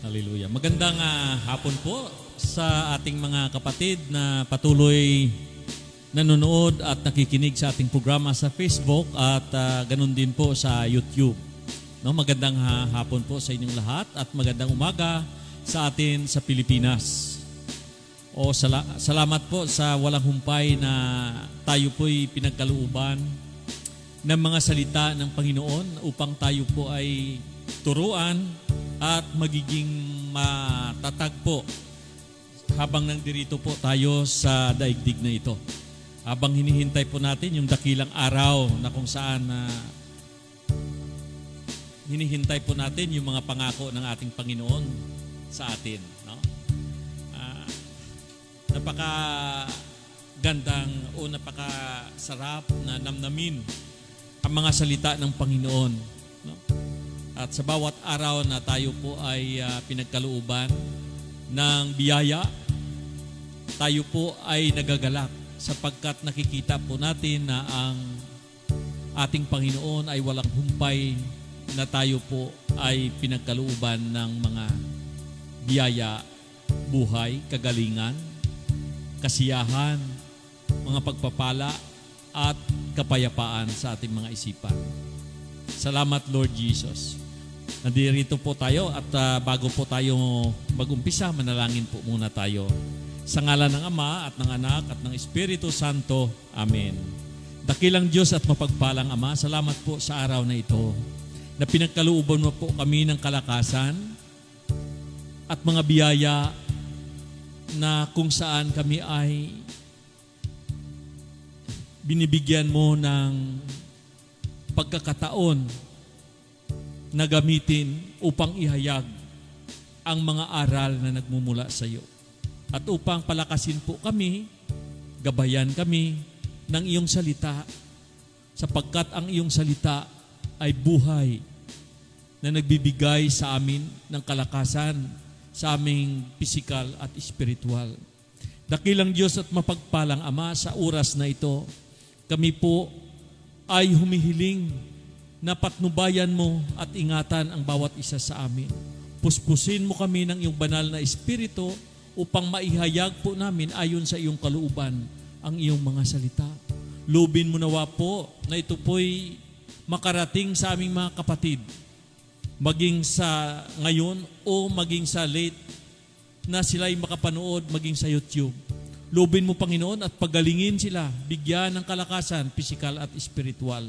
Hallelujah. Magandang hapon po sa ating mga kapatid na patuloy nanonood at nakikinig sa ating programa sa Facebook at ganun din po sa YouTube. No, magandang hapon po sa inyong lahat at magandang umaga sa atin sa Pilipinas. Salamat po sa walang humpay na tayo po'y pinagkalooban ng mga salita ng Panginoon upang tayo po ay turuan at magiging matatag po habang nandirito po tayo sa daigdig na ito. Habang hinihintay po natin yung dakilang araw na kung saan hinihintay po natin yung mga pangako ng ating Panginoon sa atin. No? Napakagandang o napakasarap na namnamin ang mga salita ng Panginoon. No? At sa bawat araw na tayo po ay pinagkalooban ng biyaya, tayo po ay nagagalak sapagkat nakikita po natin na ang ating Panginoon ay walang humpay na tayo po ay pinagkalooban ng mga biyaya, buhay, kagalingan, kasiyahan, mga pagpapala at kapayapaan sa ating mga isipan. Salamat Lord Jesus. Nandirito po tayo at bago po tayo mag-umpisa, manalangin po muna tayo. Sa ngalan ng Ama at ng Anak at ng Espiritu Santo. Amen. Dakilang Diyos at mapagpalang Ama, salamat po sa araw na ito na pinagkalooban mo po kami ng kalakasan at mga biyaya na kung saan kami ay binibigyan mo ng pagkakataon na gamitin upang ihayag ang mga aral na nagmumula sa iyo. At upang palakasin po kami, gabayan kami ng iyong salita sapagkat ang iyong salita ay buhay na nagbibigay sa amin ng kalakasan sa aming pisikal at espiritual. Dakilang Diyos at mapagpalang Ama, sa oras na ito, kami po ay humihiling na patnubayan mo at ingatan ang bawat isa sa amin. Puspusin mo kami ng iyong banal na espiritu upang maihayag po namin ayon sa iyong kalooban ang iyong mga salita. Lubin mo nawa po na ito po'y makarating sa aming mga kapatid, maging sa ngayon o maging sa late na sila'y makapanood maging sa YouTube. Lubin mo Panginoon at pagalingin sila, bigyan ng kalakasan, pisikal at espiritual.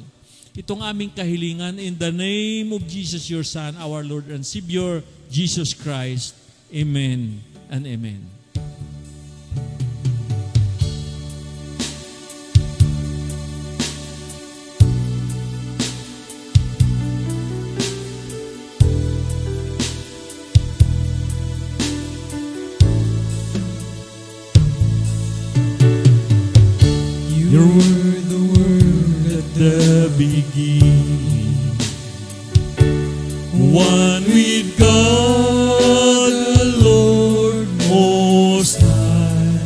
Itong aming kahilingan in the name of Jesus, your Son, our Lord and Savior, Jesus Christ. Amen and amen. You were the Word at the beginning, one with God the Lord Most High.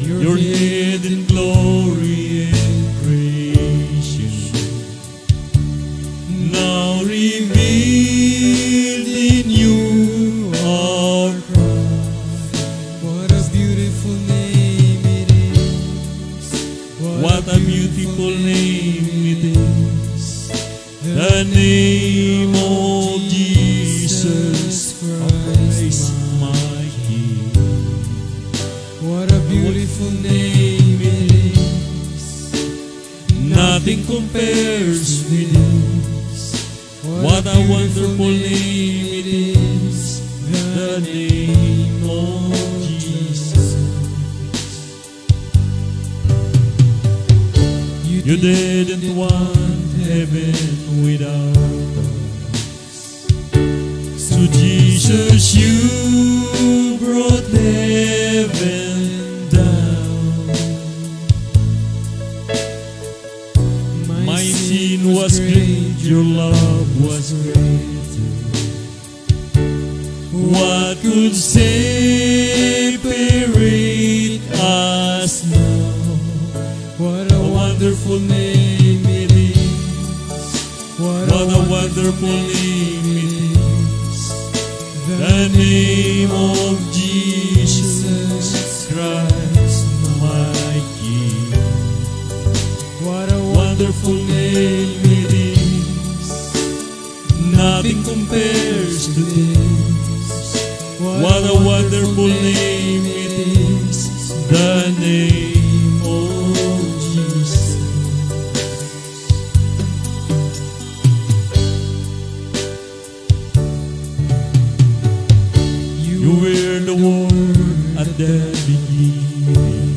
Your head in glory and creation, now revealed in you are Christ. What a beautiful name it is. What a beautiful name it is. The name of Jesus Christ, my King. What a beautiful name it is. Nothing compares with this. What a wonderful name it is. The name of Jesus. You didn't want heaven without us. So Jesus, you brought heaven down. My sin was great, your love was greater. What could separate us now? What a wonderful name it is. What a wonderful name it is, the name of Jesus Christ, my King. What a wonderful name it is, nothing compares to this. What a wonderful name it is, the name of Jesus. You were the Word at the beginning,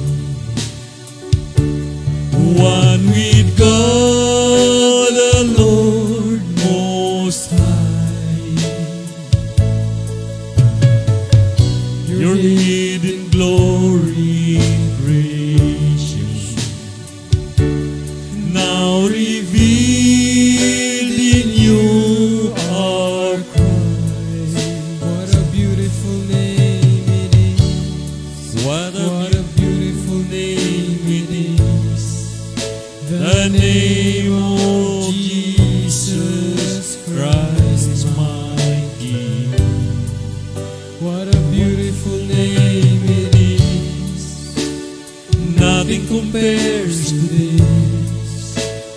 one with God the Lord Most High. Your hidden glory in creation, now revealed in you are Christ. What a beautiful name it is. What a What a beautiful name name it it is, is. the name of Jesus Christ, my King. What a beautiful name it is. Nothing compares to this.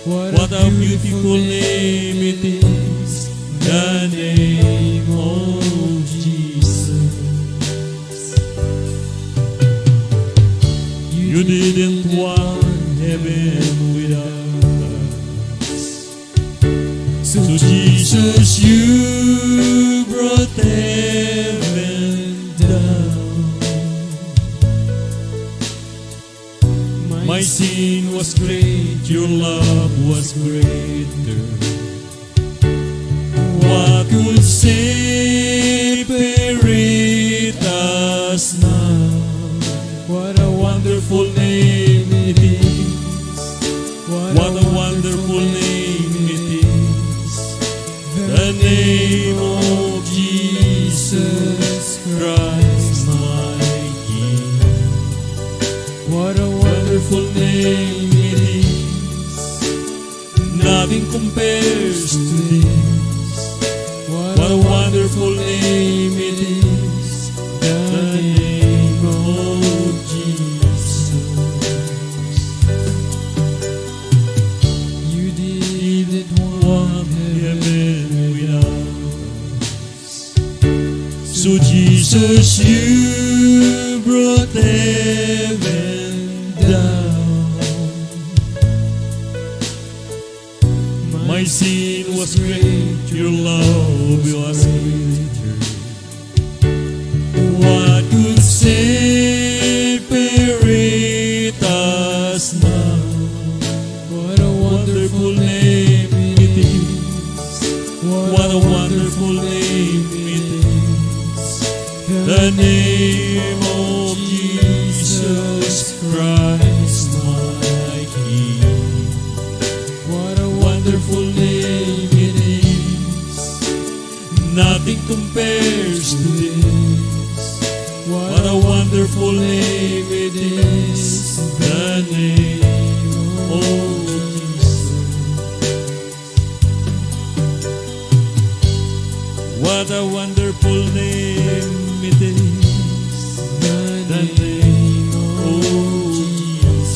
What a beautiful name it is, the name of Jesus. You didn't want heaven without us, so Jesus, you brought heaven down. My sin was great, your love was greater. What could separate us now? What a Wonderful name it is. What a wonderful name it is. The name of Jesus Christ, my King. What a Wonderful name it is. Nothing compares to this. What a wonderful name it is. The name of Jesus. You didn't Want heaven without us, so Jesus, you brought heaven down. My sin was great, your love was greater. What could separate us now? What a Wonderful name it is. What a wonderful name it is. The name of Jesus Christ, my King. What a Wonderful name it is. Nothing compares to this. What a wonderful name it is. The name of Jesus. What a wonderful name it is. The name of Jesus.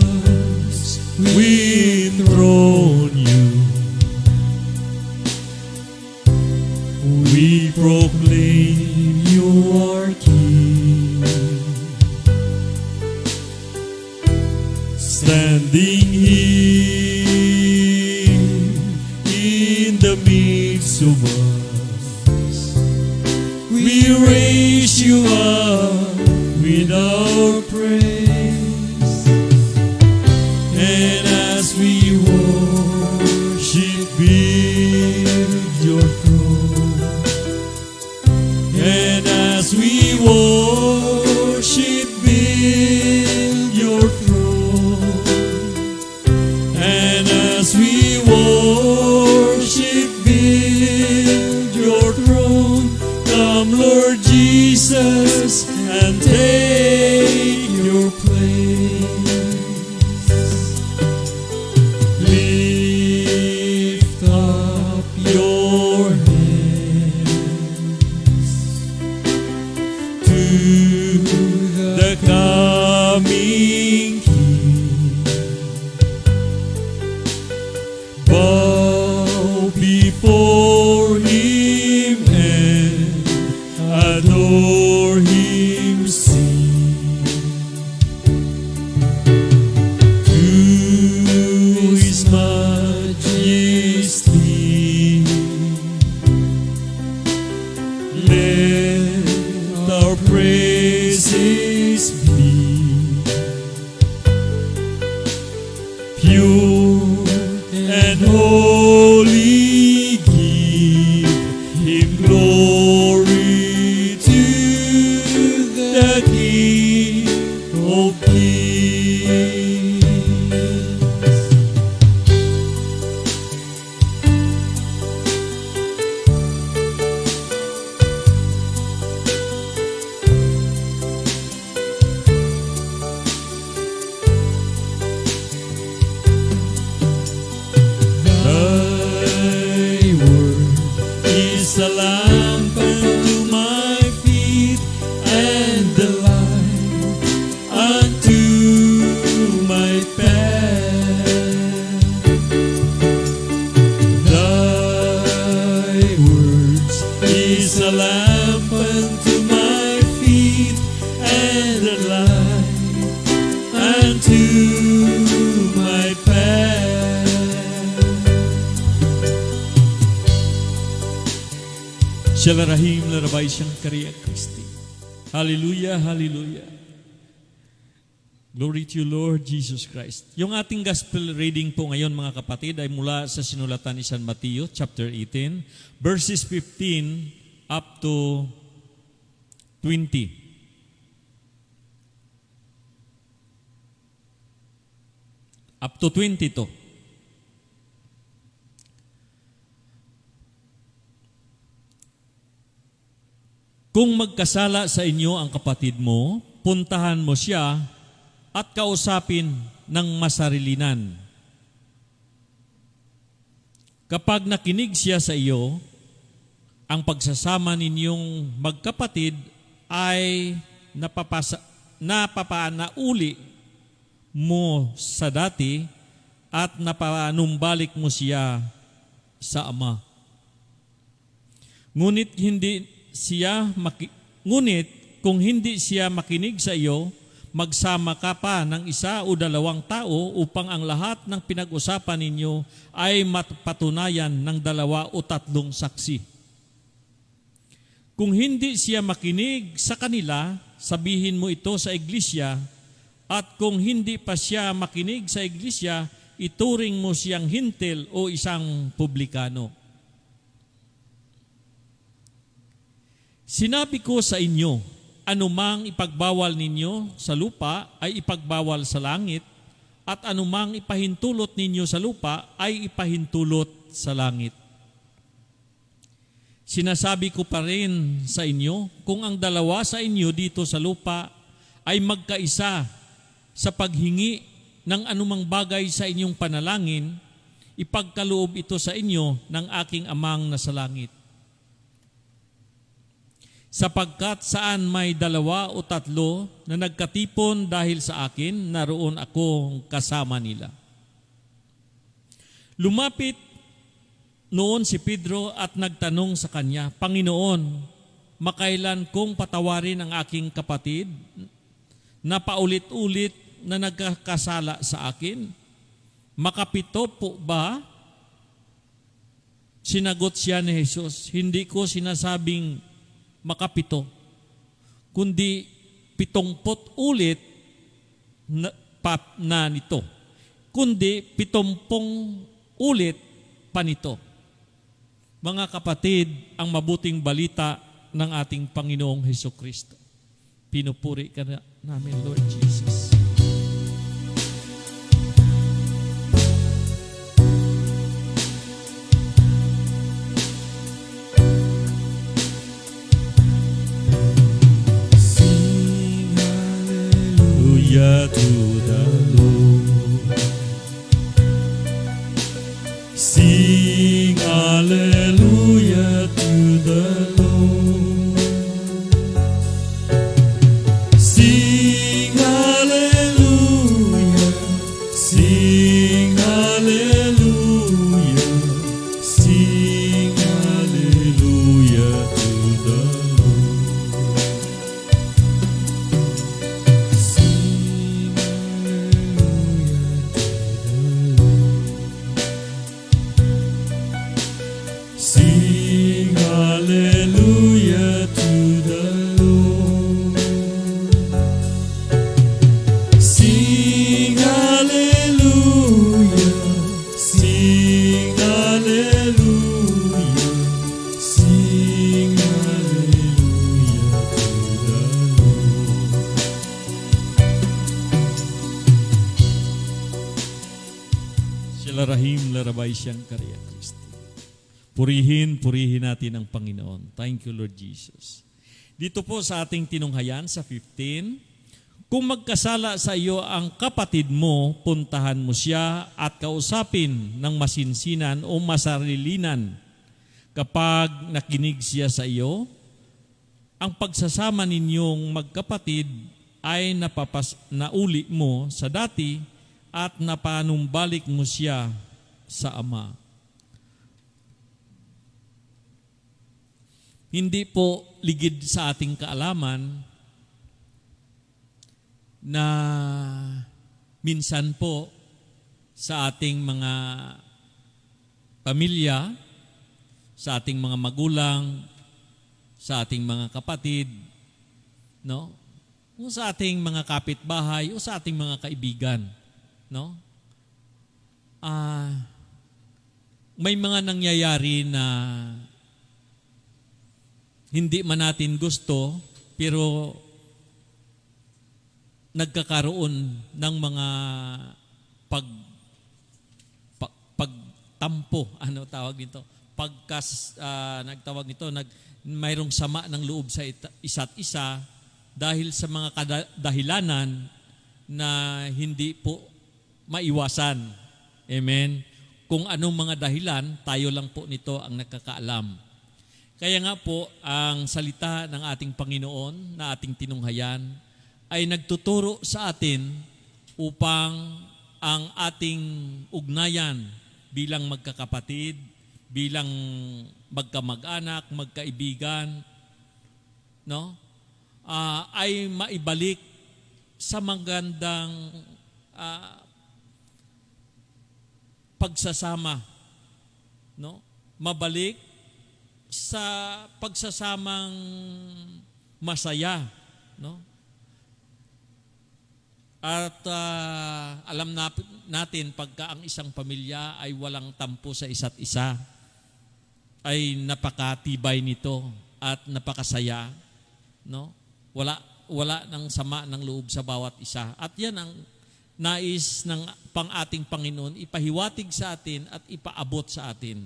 Jesus, we enthrone you. We proclaim you are King. Standing here in the midst of us, we raise you up with our praise. And as we worship, build your throne. And as we worship, build and holy, give Him glory to the King of Kings. Thy word is a lamp unto my feet and a light unto my path. Thy words is a lamp unto my feet and a light unto my path. Syalarahim larabay siyang kariya Kristi. Hallelujah, hallelujah. Glory to you, Lord Jesus Christ. Yung ating gospel reading po ngayon, mga kapatid, ay mula sa sinulatan ni San Mateo, chapter 18, verses 15 up to 20. Up to 22. Kung magkasala sa inyo ang kapatid mo, puntahan mo siya at kausapin ng masarilinan. Kapag nakinig siya sa iyo, ang pagsasama ninyong magkapatid ay napapanauli mo sa dati at napanumbalik mo siya sa Ama. Ngunit kung hindi siya makinig sa iyo, magsama ka pa ng isa o dalawang tao upang ang lahat ng pinag-usapan ninyo ay mapatunayan ng 2 o 3 saksi. Kung hindi siya makinig sa kanila, sabihin mo ito sa iglesia, at kung hindi pa siya makinig sa iglesia, ituring mo siyang hintil o isang publikano. Sinabi ko sa inyo, anumang ipagbawal ninyo sa lupa ay ipagbawal sa langit, at anumang ipahintulot ninyo sa lupa ay ipahintulot sa langit. Sinasabi ko pa rin sa inyo, kung ang 2 sa inyo dito sa lupa ay magkaisa sa paghingi ng anumang bagay sa inyong panalangin, ipagkaloob ito sa inyo ng aking Amang nasa langit. Sapagkat saan may 2 o 3 na nagkatipon dahil sa akin, naroon ako kasama nila. Lumapit noon si Pedro at nagtanong sa kanya, Panginoon, makailan kong patawarin ang aking kapatid na paulit-ulit na nagkakasala sa akin? Makapito po ba? Sinagot siya ni Jesus, hindi ko sinasabing makapito, kundi 70 ulit na nito, kundi 70 ulit pa nito. Mga kapatid, ang mabuting balita ng ating Panginoong Hesukristo. Pinupuri ka namin, Lord Jesus. Hallelujah to the Lord. Sing hallelujah to the Lord. Sing hallelujah. Larahim, larabay siyang karya Kristi. Purihin natin ang Panginoon. Thank you, Lord Jesus. Dito po sa ating tinunghayan sa 15, kung magkasala sa iyo ang kapatid mo, puntahan mo siya at kausapin ng masinsinan o masarilinan. Kapag nakinig siya sa iyo, ang pagsasama ninyong magkapatid ay nauli mo sa dati at napanumbalik mo siya sa Ama. Hindi po ligid sa ating kaalaman na minsan po sa ating mga pamilya, sa ating mga magulang, sa ating mga kapatid, no? O sa ating mga kapitbahay o sa ating mga kaibigan, no? May mga nangyayari na hindi man natin gusto, pero nagkakaroon ng mga pagtampo, ano tawag nito? Nagtawag nito, mayroong sama ng loob sa isa't isa dahil sa mga dahilanan na hindi po maiwasan. Amen? Kung anong mga dahilan, tayo lang po nito ang nakakaalam. Kaya nga po, ang salita ng ating Panginoon na ating tinunghayan ay nagtuturo sa atin upang ang ating ugnayan bilang magkakapatid, bilang magkamag-anak, magkaibigan, no? Ay maibalik sa magandang pagsasama, no? Mabalik sa pagsasamang masaya, no? At alam natin pagka ang isang pamilya ay walang tampo sa isa't isa, ay napakatibay nito at napakasaya, no? Wala ng sama ng loob sa bawat isa. At yan ang nais ng ating Panginoon ipahiwatig sa atin at ipaabot sa atin,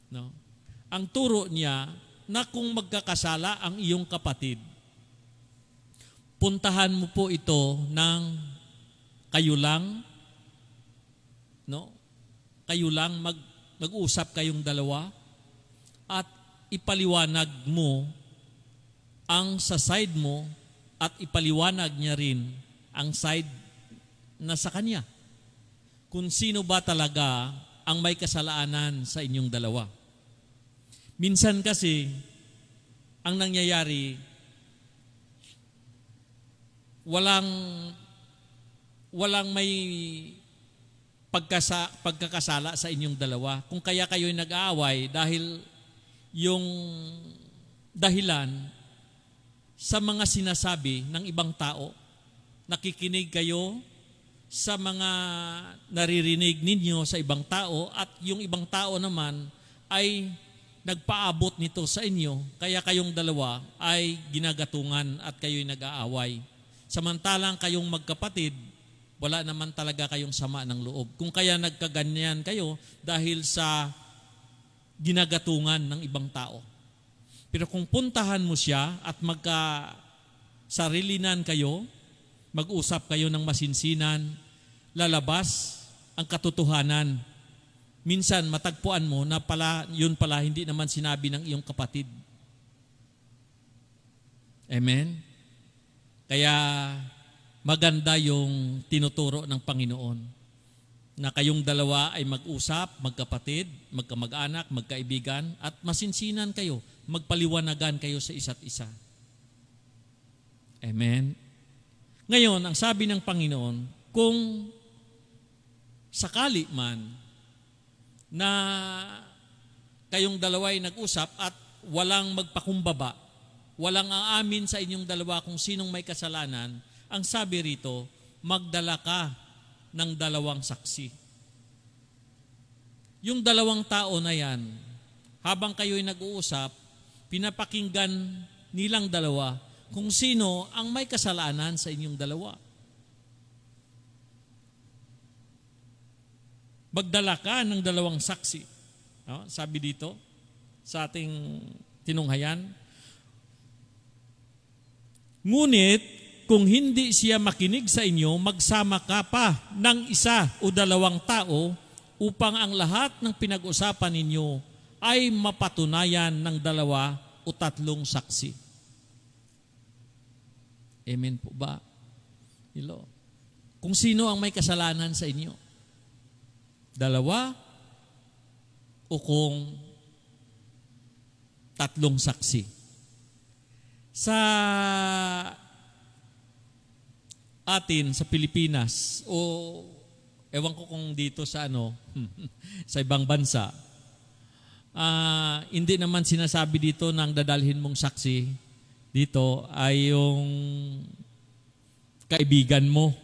no? Ang turo niya na kung magkakasala ang iyong kapatid, puntahan mo po ito ng kayo lang, no? Kayo lang mag-usap kayong dalawa at ipaliwanag mo ang sa side mo at ipaliwanag niya rin ang side na sa kanya. Kung sino ba talaga ang may kasalanan sa inyong dalawa. Minsan kasi, ang nangyayari, walang may pagkakasala sa inyong dalawa. Kung kaya kayo'y nag-aaway dahil yung dahilan sa mga sinasabi ng ibang tao, nakikinig kayo sa mga naririnig ninyo sa ibang tao at yung ibang tao naman ay nagpaabot nito sa inyo, kaya kayong dalawa ay ginagatungan at kayo'y nag-aaway. Samantalang kayong magkapatid, wala naman talaga kayong sama ng loob. Kung kaya nagkaganyan kayo dahil sa ginagatungan ng ibang tao. Pero kung puntahan mo siya at magkasarilinan kayo, mag-usap kayo ng masinsinan, lalabas ang katotohanan. Minsan matagpuan mo na yun pala hindi naman sinabi ng iyong kapatid. Amen? Kaya maganda yung tinuturo ng Panginoon na kayong dalawa ay mag-usap, magkapatid, magkamag-anak, magkaibigan at masinsinan kayo, magpaliwanagan kayo sa isa't isa. Amen? Ngayon, ang sabi ng Panginoon, kung sakali man na kayong dalawa ay nag-usap at walang magpakumbaba, walang aamin sa inyong dalawa kung sinong may kasalanan, ang sabi rito, magdala ka ng dalawang saksi. Yung dalawang tao na yan, habang kayo'y nag-uusap, pinapakinggan nilang dalawa kung sino ang may kasalanan sa inyong dalawa. Magdala ka ng dalawang saksi. No? Sabi dito sa ating tinunghayan. Ngunit kung hindi siya makinig sa inyo, magsama ka pa ng isa o dalawang tao upang ang lahat ng pinag-usapan ninyo ay mapatunayan ng dalawa o tatlong saksi. Amen po ba? Hello. Kung sino ang may kasalanan sa inyo? Dalawa o kung tatlong saksi? Sa atin, sa Pilipinas, o ewan ko kung dito sa sa ibang bansa, hindi naman sinasabi dito ng dadalhin mong saksi dito ay yung kaibigan mo.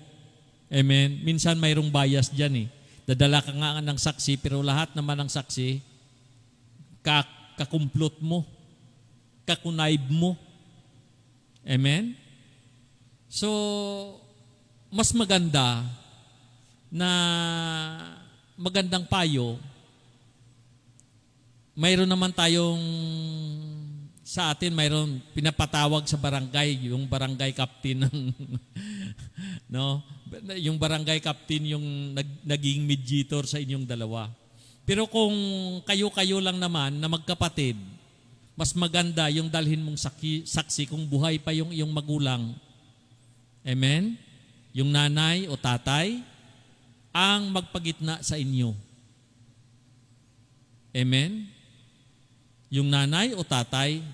Amen. Minsan mayroong bias dyan eh. Dadala ka nga ng saksi, pero lahat naman ng saksi, kakumplot mo, kakunaib mo. Amen? So, mas maganda na magandang payo, mayroon naman tayong sa atin, mayroon pinapatawag sa barangay, yung barangay captain ng no, yung barangay captain yung naging mediator sa inyong dalawa. Pero kung kayo-kayo lang naman na magkapatid, mas maganda yung dalhin mong saksi kung buhay pa yung iyong magulang. Amen? Yung nanay o tatay ang magpagitna sa inyo. Amen? Yung nanay o tatay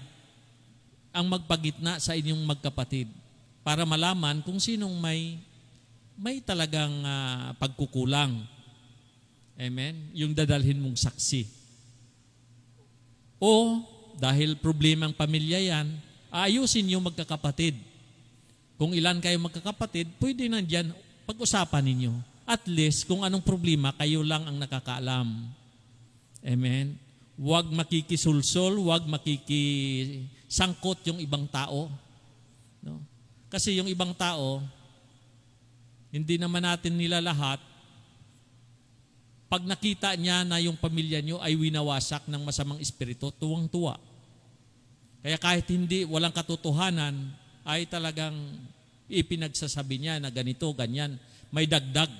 ang magpagitna sa inyong magkapatid para malaman kung sinong may talagang pagkukulang. Amen? Yung dadalhin mong saksi. O dahil problemang pamilya yan, ayusin yung magkakapatid. Kung ilan kayo magkakapatid, pwede na dyan pag-usapan ninyo. At least kung anong problema, kayo lang ang nakakaalam. Amen? Huwag makikisulsol, huwag makikisangkot yung ibang tao. No? Kasi yung ibang tao, hindi naman natin nila lahat. Pag nakita niya na yung pamilya niyo ay winawasak ng masamang espiritu, tuwang-tuwa. Kaya kahit hindi, walang katotohanan, ay talagang ipinagsasabi niya na ganito, ganyan. May dagdag.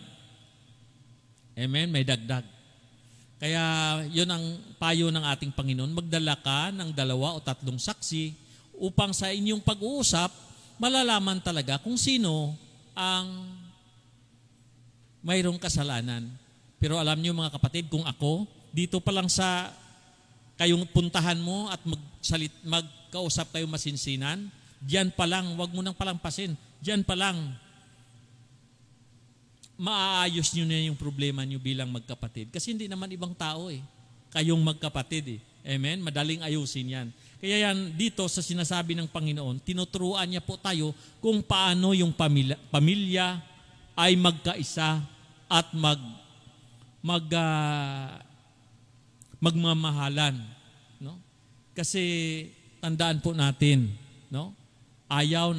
Amen? May dagdag. Kaya yun ang payo ng ating Panginoon, magdala ka ng 2 o 3 saksi upang sa inyong pag-uusap, malalaman talaga kung sino ang mayroong kasalanan. Pero alam niyo mga kapatid, kung ako, dito pa lang sa kayong puntahan mo at magkausap kayo masinsinan, diyan pa lang, wag mo nang palampasin, diyan pa lang, maaayos nyo na yung problema nyo bilang magkapatid. Kasi hindi naman ibang tao eh. Kayong magkapatid eh. Amen? Madaling ayusin yan. Kaya yan, dito sa sinasabi ng Panginoon, tinuturuan niya po tayo kung paano yung pamilya ay magkaisa at magmamahalan. No? Kasi tandaan po natin, no? Ayaw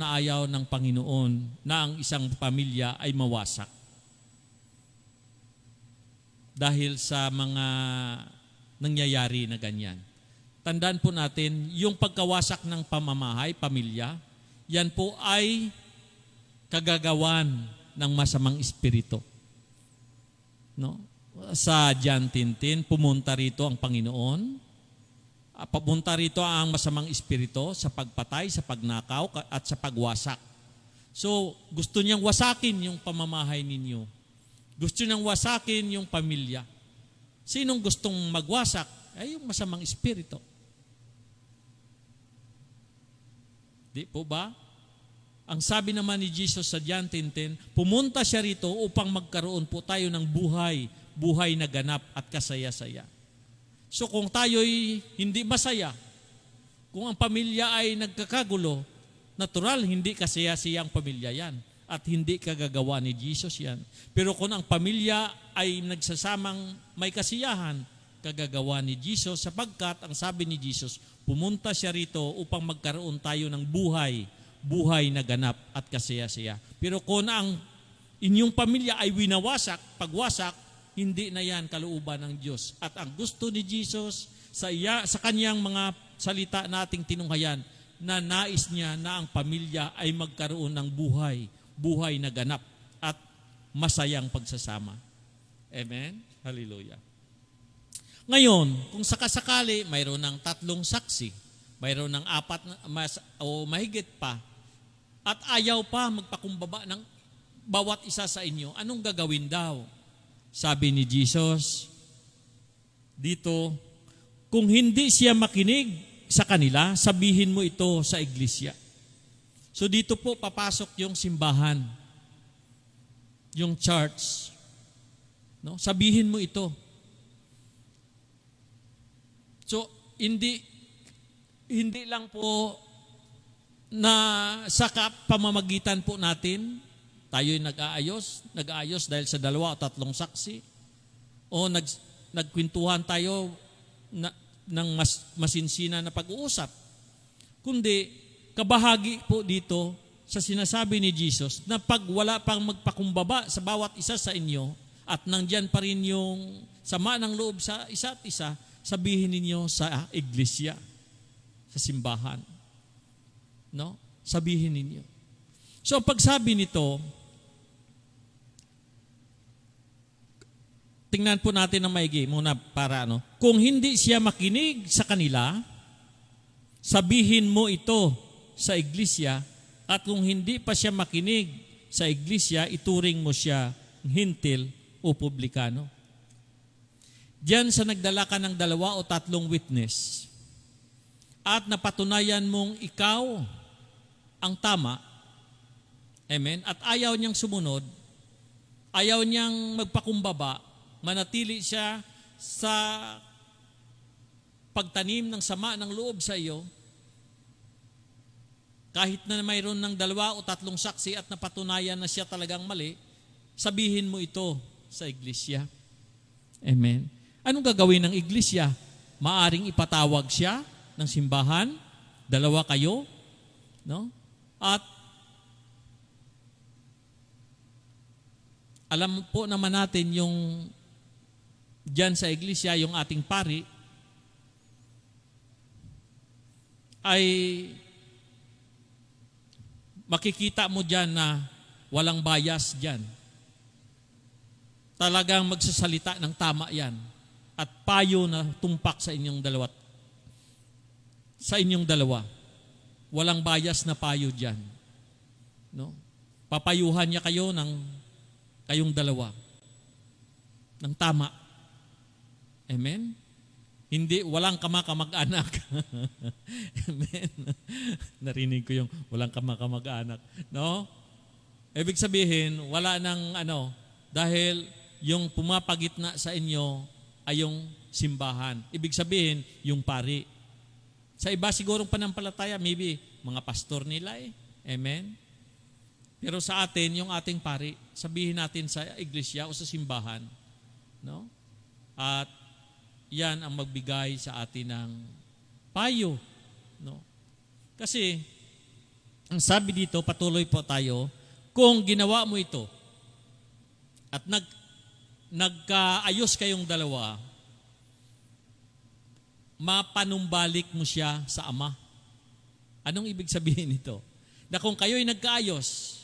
ng Panginoon na ang isang pamilya ay mawasak. Dahil sa mga nangyayari na ganyan. Tandaan po natin, yung pagkawasak ng pamamahay, pamilya, yan po ay kagagawan ng masamang espiritu. No? Sa John 10:10, pumunta rito ang Panginoon. Pumunta rito ang masamang espiritu sa pagpatay, sa pagnakaw, at sa pagwasak. So, gusto niyang wasakin yung pamamahay ninyo. Gusto niyang wasakin yung pamilya. Sinong gustong magwasak? Ay yung masamang espiritu. Di po ba? Ang sabi naman ni Jesus sa John 10:10, pumunta siya rito upang magkaroon po tayo ng buhay na ganap at kasaya-saya. So kung tayo'y hindi masaya, kung ang pamilya ay nagkakagulo, natural hindi kasaya-siya ang pamilya yan. At hindi kagagawa ni Jesus yan. Pero kung ang pamilya ay nagsasamang may kasiyahan, kagagawa ni Jesus sapagkat ang sabi ni Jesus, pumunta siya rito upang magkaroon tayo ng buhay na ganap at kasaya-saya. Pero kung ang inyong pamilya ay winawasak, pagwasak, hindi na yan kalooban ng Diyos. At ang gusto ni Jesus sa kanyang mga salita nating tinunghayan, na nais niya na ang pamilya ay magkaroon ng buhay na ganap at masayang pagsasama. Amen? Hallelujah. Ngayon, kung sakasakali, mayroon ng 3 saksi, mayroon ng 4 o mahigit pa, at ayaw pa magpakumbaba ng bawat isa sa inyo, anong gagawin daw? Sabi ni Jesus dito, kung hindi siya makinig sa kanila, sabihin mo ito sa iglesia. So dito po papasok yung simbahan, yung church. No? Sabihin mo ito. So hindi lang po na sa pamamagitan po natin, tayo'y nag-aayos dahil sa 2 o 3 saksi, o nagkwentuhan tayo ng masinsina na pag-uusap, kundi kabahagi po dito sa sinasabi ni Jesus na pag wala pang magpakumbaba sa bawat isa sa inyo at nandyan pa rin yung sama ng loob sa isa't isa, sabihin ninyo sa iglesia, sa simbahan. No? Sabihin ninyo. So pagsabi nito, tingnan po natin ng maigi muna para kung hindi siya makinig sa kanila, sabihin mo ito sa iglesia, at kung hindi pa siya makinig sa iglesia, ituring mo siya hintil o publikano. Diyan sa nagdala ka ng 2 o 3 witness at napatunayan mong ikaw ang tama, amen, at ayaw niyang sumunod, ayaw niyang magpakumbaba, manatili siya sa pagtanim ng sama ng loob sa iyo, kahit na mayroon ng 2 o 3 saksi at napatunayan na siya talagang mali, sabihin mo ito sa iglesia. Amen. Anong gagawin ng iglesia? Maaring ipatawag siya ng simbahan, 2 kayo, no? At alam po naman natin yung diyan sa iglesia, yung ating pari ay makikita mo diyan na walang bias diyan. Talagang magsasalita ng tama yan. At payo na tumpak sa inyong dalawa. Sa inyong dalawa. Walang bias na payo diyan. No? Papayuhan niya kayo ng kayong dalawa. Ng tama. Amen? Hindi, walang kakamag-anak. Amen? Narinig ko yung walang kakamag-anak. No? Ibig sabihin, wala nang dahil yung pumapagitna sa inyo ay yung simbahan. Ibig sabihin, yung pari. Sa iba sigurong panampalataya, maybe mga pastor nila Amen? Pero sa atin, yung ating pari, sabihin natin sa iglesia o sa simbahan. No? At yan ang magbigay sa atin ng payo. No? Kasi, ang sabi dito, patuloy po tayo, kung ginawa mo ito, at nagkaayos kayong dalawa, mapanumbalik mo siya sa Ama. Anong ibig sabihin nito? Na kung kayo'y nagkaayos,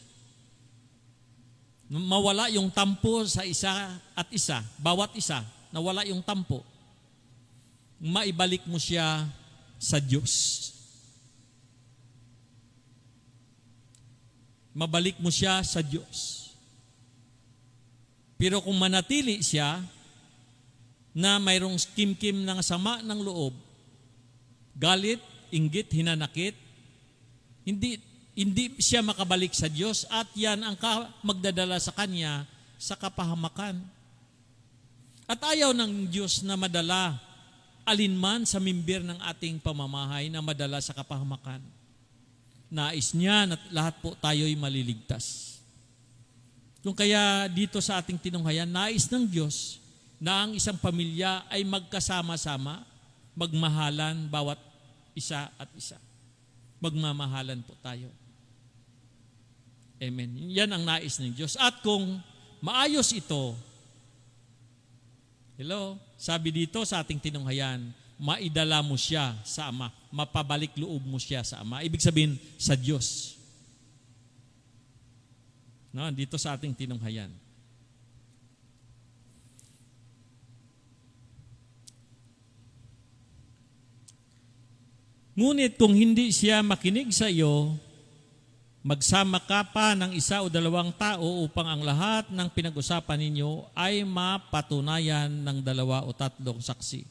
mawala yung tampo sa isa at isa, bawat isa, nawala yung tampo, maibalik mo siya sa Diyos. Mabalik mo siya sa Diyos. Pero kung manatili siya na mayroong kim-kim ng sama ng loob, galit, inggit, hinanakit, hindi siya makabalik sa Diyos at yan ang magdadala sa kanya sa kapahamakan. At ayaw ng Diyos na madala alinman sa mimbir ng ating pamamahay na madala sa kapahamakan. Nais niya na lahat po tayo'y maliligtas. Kung kaya dito sa ating tinunghayan, nais ng Diyos na ang isang pamilya ay magkasama-sama, magmahalan bawat isa at isa. Magmamahalan po tayo. Amen. Yan ang nais ng Diyos. At kung maayos ito, Hello? Sabi dito sa ating tinunghayan, maidala mo siya sa Ama. Mapabalik loob mo siya sa Ama. Ibig sabihin, sa Diyos. No, dito sa ating tinunghayan. Ngunit kung hindi siya makinig sa iyo, magsama ka pa ng isa o dalawang tao upang ang lahat ng pinag-usapan ninyo ay mapatunayan ng 2 o 3 saksi.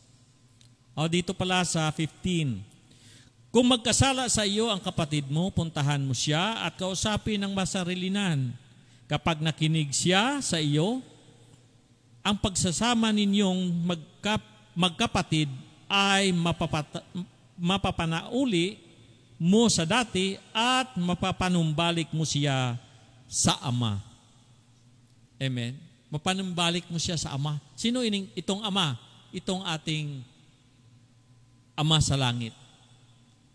O dito pala sa 15. Kung magkasala sa iyo ang kapatid mo, puntahan mo siya at kausapin ng masarilinan. Kapag nakinig siya sa iyo, ang pagsasama ninyong magkapatid ay mapapanauli mo sa dati at mapapanumbalik mo siya sa Ama. Amen? Mapanumbalik mo siya sa Ama. Sino itong Ama? Itong ating Ama sa langit.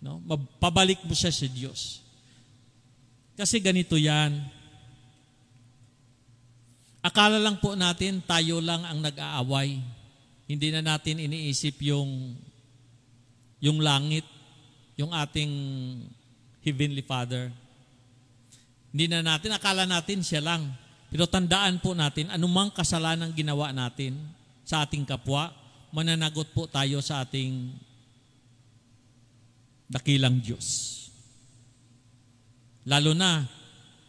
No? Pabalik mo siya sa Diyos. Kasi ganito yan. Akala lang po natin tayo lang ang nag-aaway. Hindi na natin iniisip yung langit, yung ating Heavenly Father. Hindi na natin, akala natin siya lang. Pero tandaan po natin, anumang kasalanan ginawa natin sa ating kapwa, mananagot po tayo sa ating dakilang Diyos. Lalo na,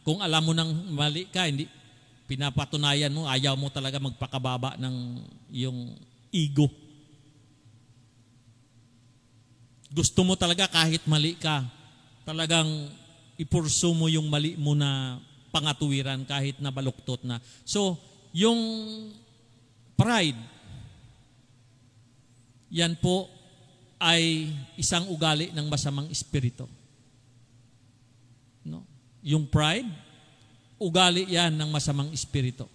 kung alam mo nang mali ka, hindi, pinapatunayan mo, ayaw mo talaga magpakababa ng iyong ego. Gusto mo talaga kahit mali ka, talagang ipursu mo yung mali mo na pangatuwiran kahit na baluktot na. So, yung pride, yan po ay isang ugali ng masamang espiritu. No? Yung pride, ugali yan ng masamang espiritu.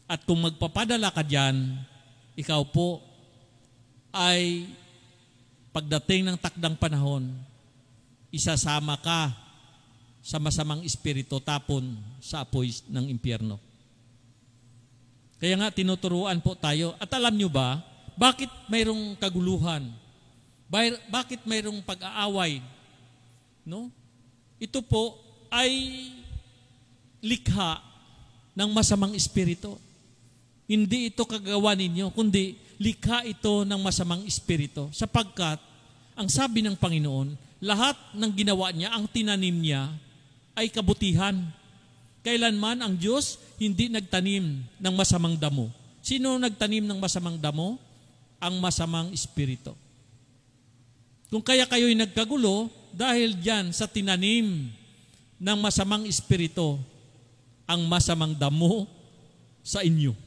At kung magpapadala ka dyan, ikaw po ay pagdating ng takdang panahon, isasama ka sa masamang espiritu tapon sa apoy ng impyerno. Kaya nga tinuturuan po tayo. At alam nyo ba, bakit mayroong kaguluhan? Bakit mayroong pag-aaway? No? Ito po ay likha ng masamang espiritu. Hindi ito kagawa ninyo, kundi likha ito ng masamang espiritu. Sapagkat, ang sabi ng Panginoon, lahat ng ginawa niya, ang tinanim niya, ay kabutihan. Kailanman ang Diyos hindi nagtanim ng masamang damo. Sino nagtanim ng masamang damo? Ang masamang espiritu. Kung kaya kayo'y nagkagulo, dahil diyan sa tinanim ng masamang espiritu, ang masamang damo sa inyo.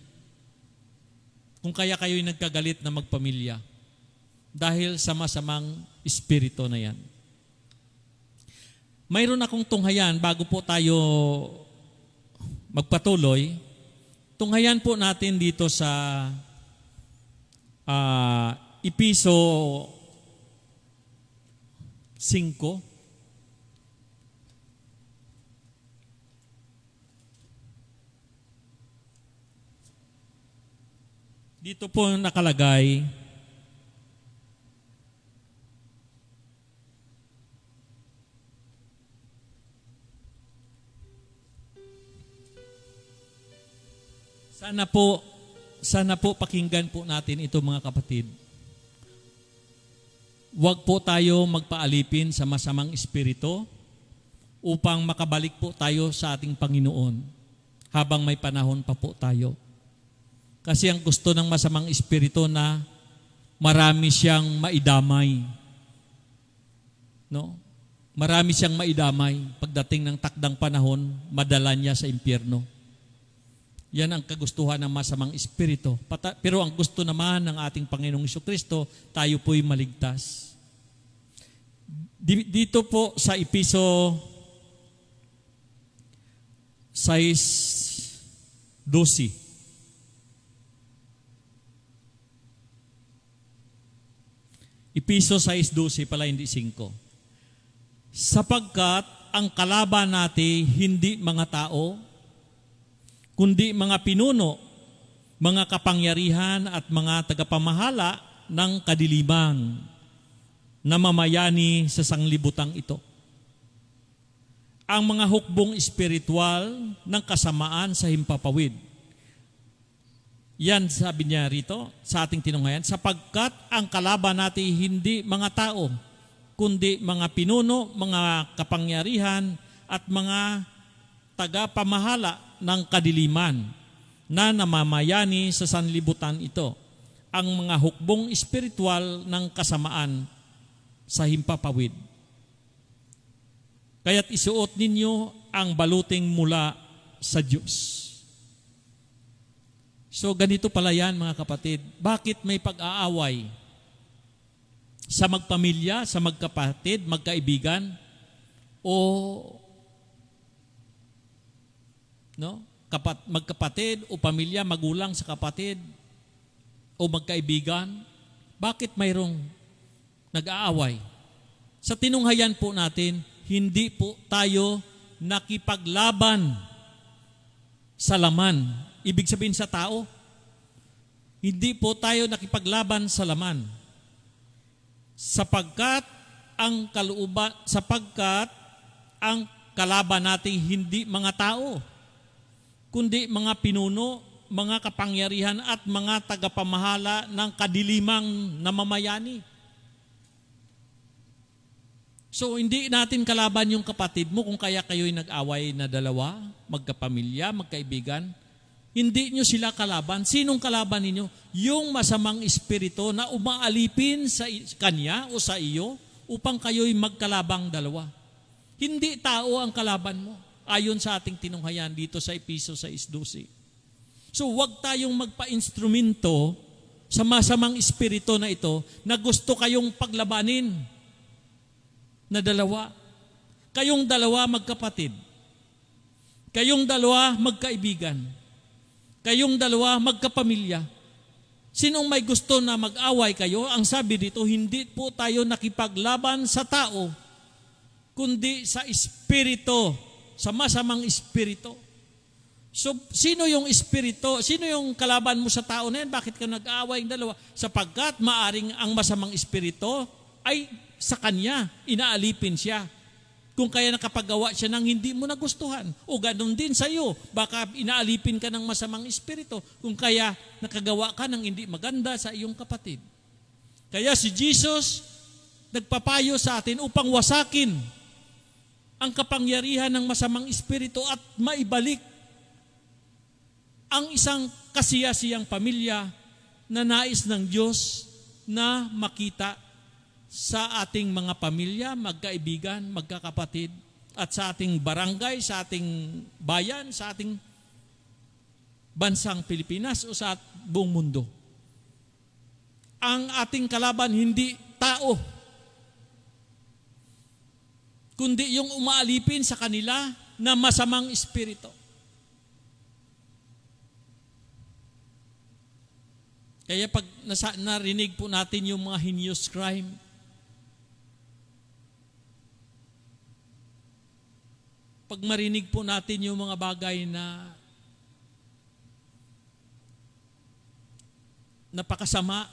Kung kaya kayo'y nagkagalit na magpamilya, dahil sa masamang espiritu na yan. Mayroon akong tunghayan bago po tayo magpatuloy. Tunghayan po natin dito sa Episo 5. Dito po nakalagay, sana po pakinggan po natin ito mga kapatid. Huwag po tayo magpaalipin sa masamang espiritu upang makabalik po tayo sa ating Panginoon habang may panahon pa po tayo. Kasi ang gusto ng masamang espiritu na marami siyang maidamay. No? Marami siyang maidamay. Pagdating ng takdang panahon, madala niya sa impyerno. Yan ang kagustuhan ng masamang espiritu. Pero ang gusto naman ng ating Panginoong Jesucristo, tayo po'y maligtas. Dito po sa Episo 6:12. Episo 6:12 pala, hindi 5. Sapagkat ang kalaban natin hindi mga tao, kundi mga pinuno, mga kapangyarihan at mga tagapamahala ng kadilimang na mamayani sa sanglibutang ito. Ang mga hukbong espiritual ng kasamaan sa himpapawid. Yan sabi niya rito sa ating tinunghayan, sapagkat ang kalaban natin hindi mga tao, kundi mga pinuno, mga kapangyarihan at mga tagapamahala ng kadiliman na namamayani sa sanlibutan ito. Ang mga hukbong espiritual ng kasamaan sa himpapawid. Kaya't isuot ninyo ang baluting mula sa Diyos. So ganito pala yan mga kapatid. Bakit may pag-aaway sa magpamilya, sa magkapatid, magkaibigan, o magkapatid o pamilya, magulang sa kapatid o magkaibigan? Bakit mayroong nag-aaway? Sa tinunghayan po natin, hindi po tayo nakipaglaban sa laman. Ibig sabihin sa tao, hindi po tayo nakipaglaban sa laman. Sapagkat ang kalaban natin hindi mga tao, kundi mga pinuno, mga kapangyarihan at mga tagapamahala ng kadilimang namamayani. So hindi natin kalaban yung kapatid mo kung kaya kayo'y nag-away na dalawa, magkapamilya, magkaibigan. Hindi nyo sila kalaban. Sinong kalaban ninyo? Yung masamang espiritu na umaalipin sa kanya o sa iyo upang kayo'y magkalabang dalawa. Hindi tao ang kalaban mo. Ayon sa ating tinunghayan dito sa Efeso 6:12. So huwag tayong magpa-instrumento sa masamang espiritu na ito na gusto kayong paglabanin na dalawa. Kayong dalawa magkapatid. Kayong dalawa magkaibigan. Kayong dalawa magkapamilya. Sinong may gusto na mag-away kayo? Ang sabi dito, hindi po tayo nakipaglaban sa tao, kundi sa espiritu, sa masamang espiritu. So, sino yung espiritu? Sino yung kalaban mo sa tao na yan? Bakit ka nag-aaway ng dalawa? Sapagkat maaring ang masamang espiritu ay sa kanya, inaalipin siya. Kung kaya nakapagawa siya ng hindi mo nagustuhan. O ganun din sa iyo, baka inaalipin ka ng masamang espiritu. Kung kaya nakagawa ka ng hindi maganda sa iyong kapatid. Kaya si Jesus nagpapayo sa atin upang wasakin ang kapangyarihan ng masamang espiritu at maibalik ang isang kasiyasiyang pamilya na nais ng Diyos na makita sa ating mga pamilya, magkaibigan, magkakapatid, at sa ating barangay, sa ating bayan, sa ating bansang Pilipinas o sa buong mundo. Ang ating kalaban hindi tao, kundi yung umaalipin sa kanila na masamang espiritu. Kaya pag narinig po natin yung mga heinous crime, pag marinig po natin yung mga bagay na napakasama,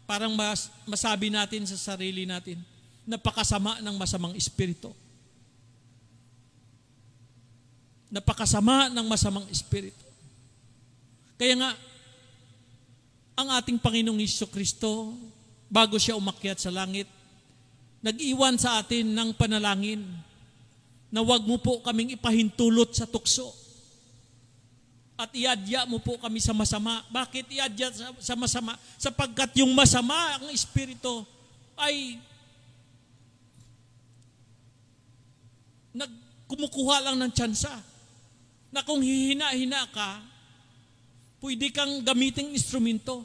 parang masabi natin sa sarili natin, napakasama ng masamang espiritu. Napakasama ng masamang espiritu. Kaya nga, ang ating Panginoong Jesucristo, bago siya umakyat sa langit, nag-iwan sa atin ng panalangin na huwag mo po kaming ipahintulot sa tukso at iadya mo po kami sa masama. Bakit iadya sa masama? Sapagkat yung masama, ang espiritu, ay kumukuha lang ng tsansa na kung hihina-hina ka, pwede kang gamiting instrumento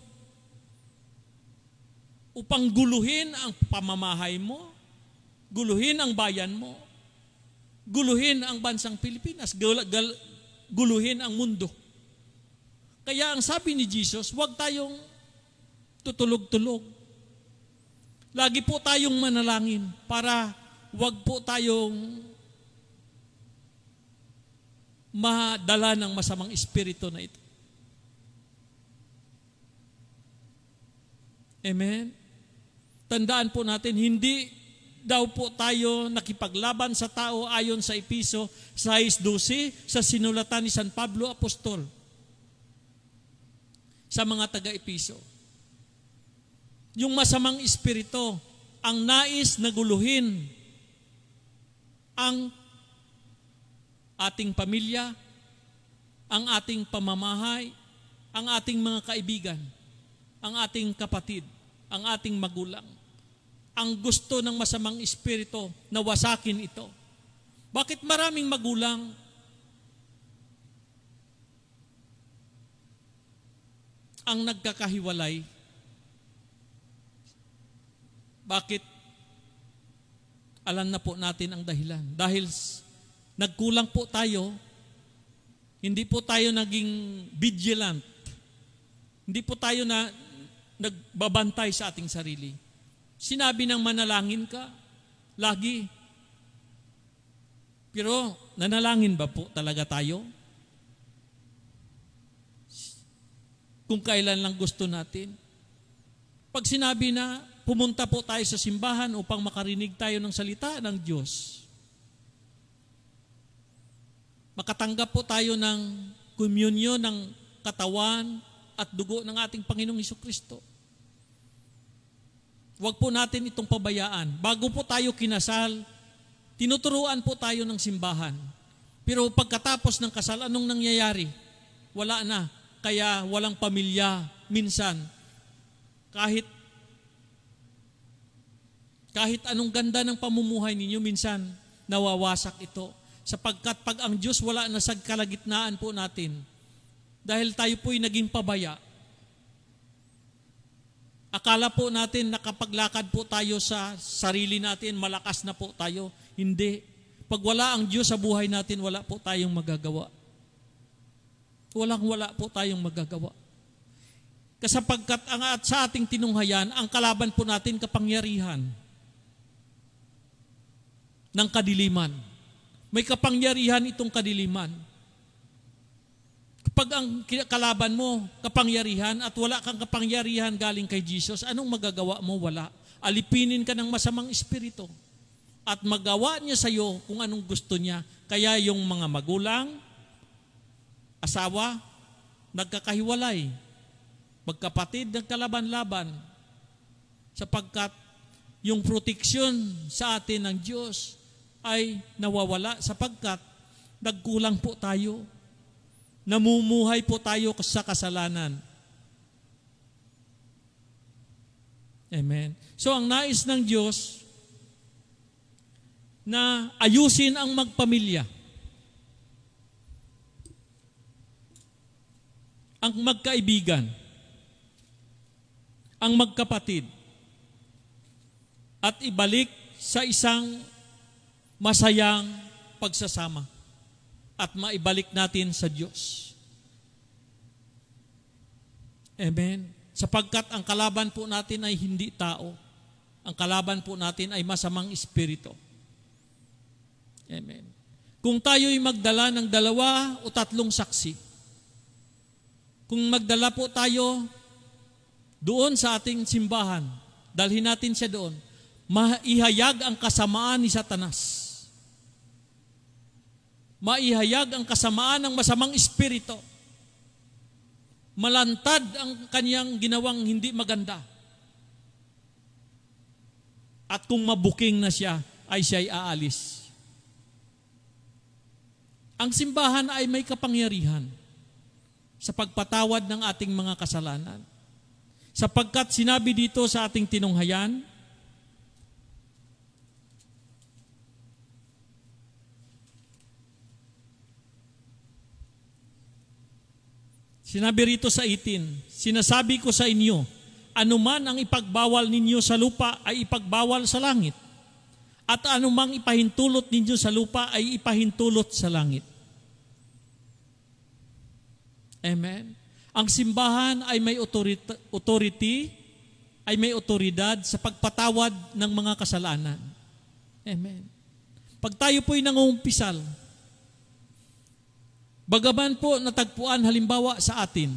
upang guluhin ang pamamahay mo, guluhin ang bayan mo, guluhin ang bansang Pilipinas, guluhin ang mundo. Kaya ang sabi ni Jesus, huwag tayong tutulog-tulog. Lagi po tayong manalangin para huwag po tayong madala ng masamang espiritu na ito. Amen? Tandaan po natin, hindi daw po tayo nakipaglaban sa tao ayon sa Episo 6:12 sa sinulatan ni San Pablo Apostol sa mga taga-Episo. Yung masamang espiritu ang nais na guluhin ang ating pamilya, ang ating pamamahay, ang ating mga kaibigan, ang ating kapatid, ang ating magulang. Ang gusto ng masamang espiritu na wasakin ito. Bakit maraming magulang ang nagkakahiwalay? Bakit? Alam na po natin ang dahilan. Dahil nagkulang po tayo, hindi po tayo naging vigilant. Hindi po tayo nagbabantay sa ating sarili. Sinabi ng manalangin ka, lagi. Pero nanalangin ba po talaga tayo? Kung kailan lang gusto natin. Pag sinabi na pumunta po tayo sa simbahan upang makarinig tayo ng salita ng Diyos, makatanggap po tayo ng komunyon ng katawan at dugo ng ating Panginoong Hesukristo. Huwag po natin itong pabayaan. Bago po tayo kinasal, tinuturuan po tayo ng simbahan. Pero pagkatapos ng kasal, anong nangyayari? Wala na. Kaya walang pamilya minsan. Kahit anong ganda ng pamumuhay ninyo, minsan nawawasak ito. Sapagkat pag ang Diyos wala na sa kalagitnaan po natin, dahil tayo po'y naging pabaya, akala po natin nakapaglakad po tayo sa sarili natin, malakas na po tayo. Hindi. Pag wala ang Diyos sa buhay natin, wala po tayong magagawa. Wala po tayong magagawa. Kasapagkat sa ating tinunghayan, ang kalaban po natin kapangyarihan ng kadiliman. May kapangyarihan itong kadiliman. Kapag ang kalaban mo, kapangyarihan, at wala kang kapangyarihan galing kay Jesus, anong magagawa mo? Wala. Alipinin ka ng masamang espiritu. At magawa niya sa iyo kung anong gusto niya. Kaya yung mga magulang, asawa, nagkakahiwalay. Magkapatid, nagkalaban-laban. Sapagkat yung proteksyon sa atin ng Diyos ay nawawala sapagkat nagkulang po tayo. Namumuhay po tayo sa kasalanan. Amen. So ang nais ng Diyos na ayusin ang magpamilya. Ang magkaibigan. Ang magkapatid. At ibalik sa isang masayang pagsasama. At maibalik natin sa Diyos. Amen. Sapagkat ang kalaban po natin ay hindi tao. Ang kalaban po natin ay masamang espiritu. Amen. Kung tayo'y magdala ng 2 o 3 saksi, kung magdala po tayo doon sa ating simbahan, dalhin natin siya doon, maihayag ang kasamaan ni Satanas. Maihayag ang kasamaan ng masamang espiritu. Malantad ang kanyang ginawang hindi maganda. At kung mabuking na siya, ay siya'y aalis. Ang simbahan ay may kapangyarihan sa pagpatawad ng ating mga kasalanan. Sapagkat sinabi dito sa ating tinunghayan, sinabi rito sa 18, sinasabi ko sa inyo, anuman ang ipagbawal ninyo sa lupa ay ipagbawal sa langit. At anumang ipahintulot ninyo sa lupa ay ipahintulot sa langit. Amen. Ang simbahan ay may authority, ay may otoridad sa pagpatawad ng mga kasalanan. Amen. Pag tayo po'y nangungumpisal, bagaman po natagpuan halimbawa sa atin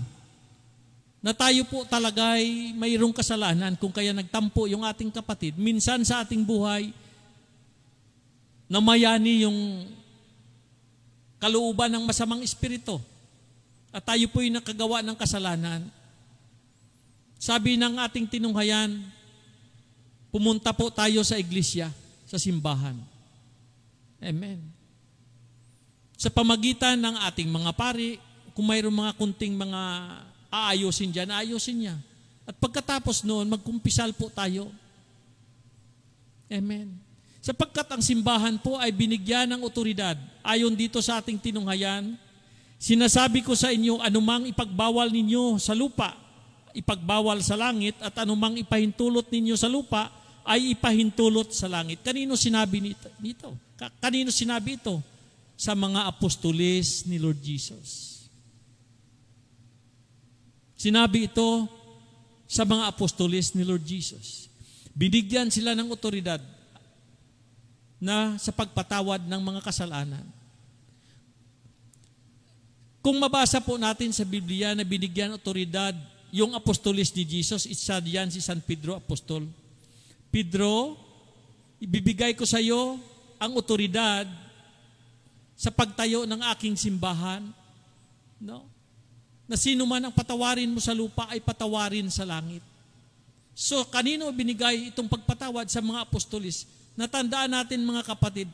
na tayo po talaga'y mayroong kasalanan kung kaya nagtampo yung ating kapatid. Minsan sa ating buhay, namayani yung kalooban ng masamang espiritu at tayo po'y nakagawa ng kasalanan. Sabi ng ating tinunghayan, pumunta po tayo sa iglesia, sa simbahan. Amen. Sa pamagitan ng ating mga pari, kung mayroong mga kunting mga aayusin dyan, aayusin niya. At pagkatapos noon, magkumpisal po tayo. Amen. Sapagkat ang simbahan po ay binigyan ng otoridad. Ayon dito sa ating tinunghayan, sinasabi ko sa inyo, anumang ipagbawal ninyo sa lupa, ipagbawal sa langit, at anumang ipahintulot ninyo sa lupa, ay ipahintulot sa langit. Kanino sinabi nito? Kanino sinabi ito? Sa mga apostoles ni Lord Jesus. Sinabi ito sa mga apostoles ni Lord Jesus. Binigyan sila ng otoridad na sa pagpatawad ng mga kasalanan. Kung mabasa po natin sa Biblia na binigyan otoridad yung apostoles ni Jesus, isa diyan si San Pedro Apostol. Pedro, ibibigay ko sa iyo ang otoridad sa pagtayo ng aking simbahan. No? Na sino man ang patawarin mo sa lupa ay patawarin sa langit. So, kanino binigay itong pagpatawad? Sa mga apostolis. Natandaan natin mga kapatid,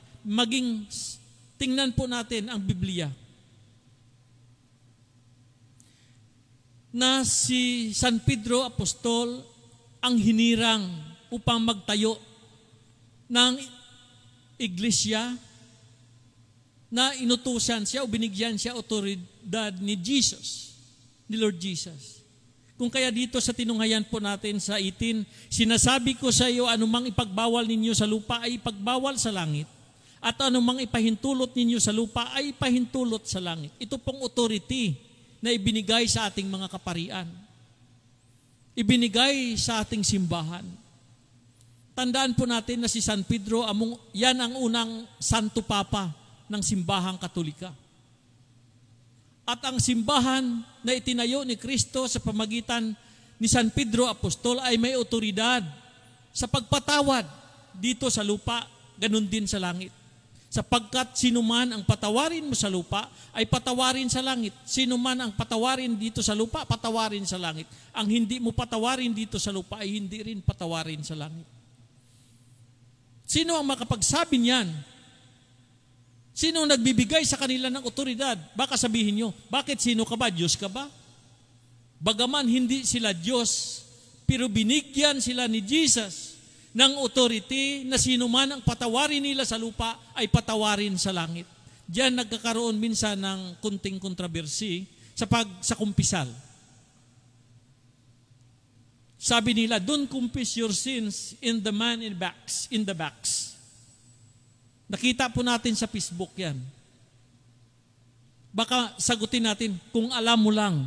tingnan po natin ang Biblia. Na si San Pedro Apostol ang hinirang upang magtayo ng iglesia na inutusan siya o binigyan siya otoridad ni Jesus. Ni Lord Jesus. Kung kaya dito sa tinunghayan po natin sa 18, sinasabi ko sa iyo, anumang ipagbawal ninyo sa lupa ay ipagbawal sa langit. At anumang ipahintulot ninyo sa lupa ay ipahintulot sa langit. Ito pong authority na ibinigay sa ating mga kaparian. Ibinigay sa ating simbahan. Tandaan po natin na si San Pedro, yan ang unang Santo Papa ng simbahang Katolika. At ang simbahan na itinayo ni Kristo sa pamagitan ni San Pedro Apostol ay may otoridad sa pagpatawad dito sa lupa, ganun din sa langit. Sapagkat sino man ang patawarin mo sa lupa ay patawarin sa langit. Sino man ang patawarin dito sa lupa, patawarin sa langit. Ang hindi mo patawarin dito sa lupa ay hindi rin patawarin sa langit. Sino ang makapagsabi niyan? Sino ang nagbibigay sa kanila ng otoridad? Baka sabihin nyo, bakit sino ka ba? Diyos ka ba? Bagaman hindi sila Diyos, pero binigyan sila ni Jesus ng authority na sino man ang patawarin nila sa lupa ay patawarin sa langit. Diyan nagkakaroon minsan ng kunting kontrobersi sa kumpisal. Sabi nila, don't confess your sins in the man in the backs. Nakita po natin sa Facebook yan. Baka sagutin natin, kung alam mo lang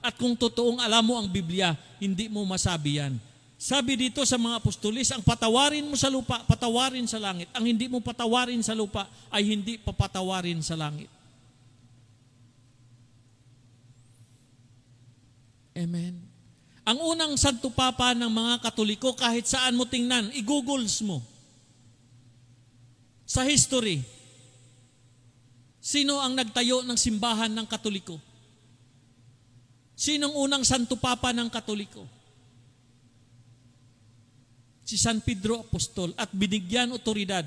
at kung totoong alam mo ang Biblia, hindi mo masabi yan. Sabi dito sa mga apostolis, ang patawarin mo sa lupa, patawarin sa langit. Ang hindi mo patawarin sa lupa ay hindi papatawarin sa langit. Amen. Ang unang Santo Papa ng mga Katoliko, kahit saan mo tingnan, i-googles mo. Sa history, sino ang nagtayo ng simbahan ng Katoliko? Sinong unang Santo Papa ng Katoliko? Si San Pedro Apostol, at binigyan otoridad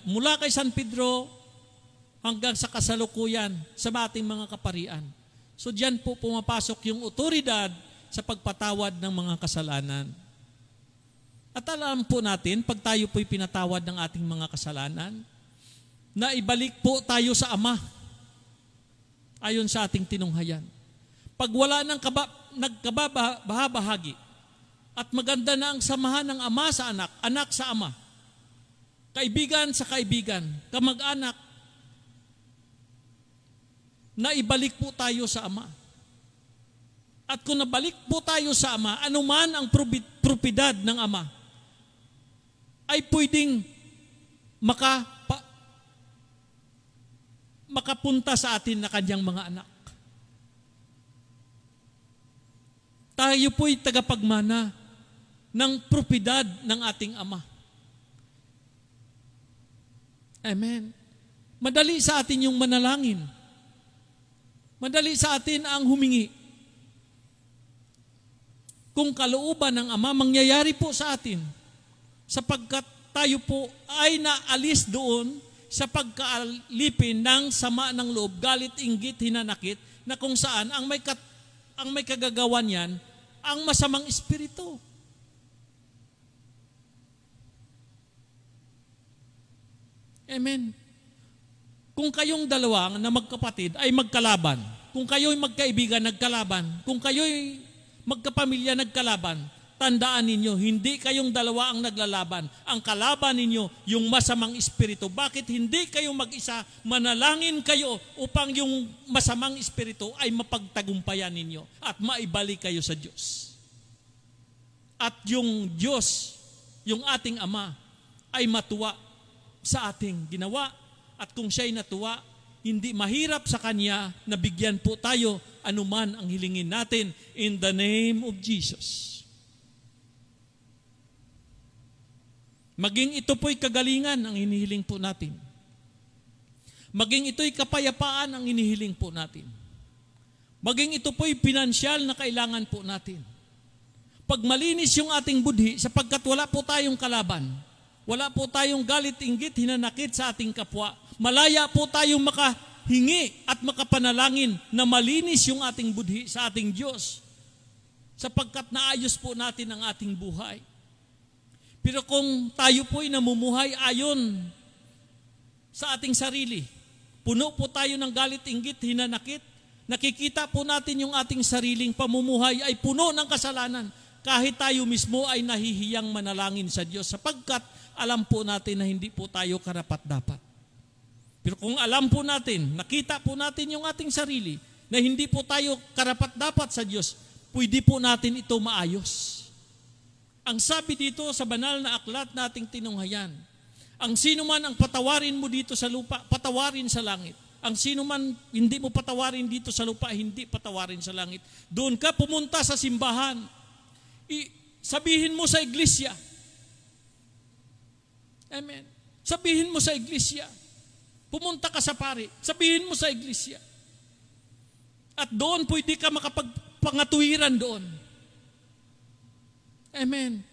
mula kay San Pedro hanggang sa kasalukuyan sa ating mga kaparian. So diyan po pumapasok yung otoridad sa pagpatawad ng mga kasalanan. At alam po natin, pag tayo po'y pinatawad ng ating mga kasalanan, na ibalik po tayo sa Ama, ayon sa ating tinunghayan. Pag wala ng nagkabahabahagi, at maganda na ang samahan ng Ama sa anak, anak sa Ama, kaibigan sa kaibigan, kamag-anak, na ibalik po tayo sa Ama. At kung nabalik po tayo sa Ama, anuman ang propidad ng Ama, ay pwedeng makapunta sa atin na kanyang mga anak. Tayo po'y tagapagmana ng propiedad ng ating Ama. Amen. Madali sa atin yung manalangin. Madali sa atin ang humingi. Kung kalooban ng Ama, mangyayari po sa atin sapagkat tayo po ay naalis doon sa pagkaalipin ng sama ng loob, galit, inggit, hinanakit, na kung saan ang may kagagawan yan, ang masamang espiritu. Amen. Kung kayong dalawa na magkapatid ay magkalaban, kung kayo'y magkaibigan, nagkalaban, kung kayo'y magkapamilya, nagkalaban, tandaan ninyo, hindi kayong dalawa ang naglalaban. Ang kalaban ninyo, yung masamang espiritu. Bakit hindi kayo mag-isa? Manalangin kayo upang yung masamang espiritu ay mapagtagumpayan ninyo at maibalik kayo sa Diyos. At yung Diyos, yung ating Ama, ay matuwa sa ating ginawa. At kung siya'y natuwa, hindi mahirap sa Kanya na bigyan po tayo anuman ang hilingin natin in the name of Jesus. Maging ito po'y kagalingan ang hinihiling po natin. Maging ito'y kapayapaan ang hinihiling po natin. Maging ito po'y pinansyal na kailangan po natin. Pag malinis yung ating budhi, sapagkat wala po tayong kalaban, wala po tayong galit, inggit, hinanakit sa ating kapwa, malaya po tayong makahingi at makapanalangin na malinis yung ating budhi sa ating Diyos, sapagkat naayos po natin ang ating buhay. Pero kung tayo po'y namumuhay ayon sa ating sarili, puno po tayo ng galit, inggit, hinanakit, nakikita po natin yung ating sariling pamumuhay ay puno ng kasalanan, kahit tayo mismo ay nahihiyang manalangin sa Diyos, sapagkat alam po natin na hindi po tayo karapat-dapat. Pero kung alam po natin, nakita po natin yung ating sarili, na hindi po tayo karapat-dapat sa Diyos, pwede po natin ito maayos. Ang sabi dito sa banal na aklat nating tinunghayan, ang sino man ang patawarin mo dito sa lupa, patawarin sa langit. Ang sino man hindi mo patawarin dito sa lupa, hindi patawarin sa langit. Doon ka pumunta sa simbahan. Sabihin mo sa iglesia. Amen. Sabihin mo sa iglesia. Pumunta ka sa pari. Sabihin mo sa iglesia. At doon pwede ka makapagpangatuwiran doon. Amen.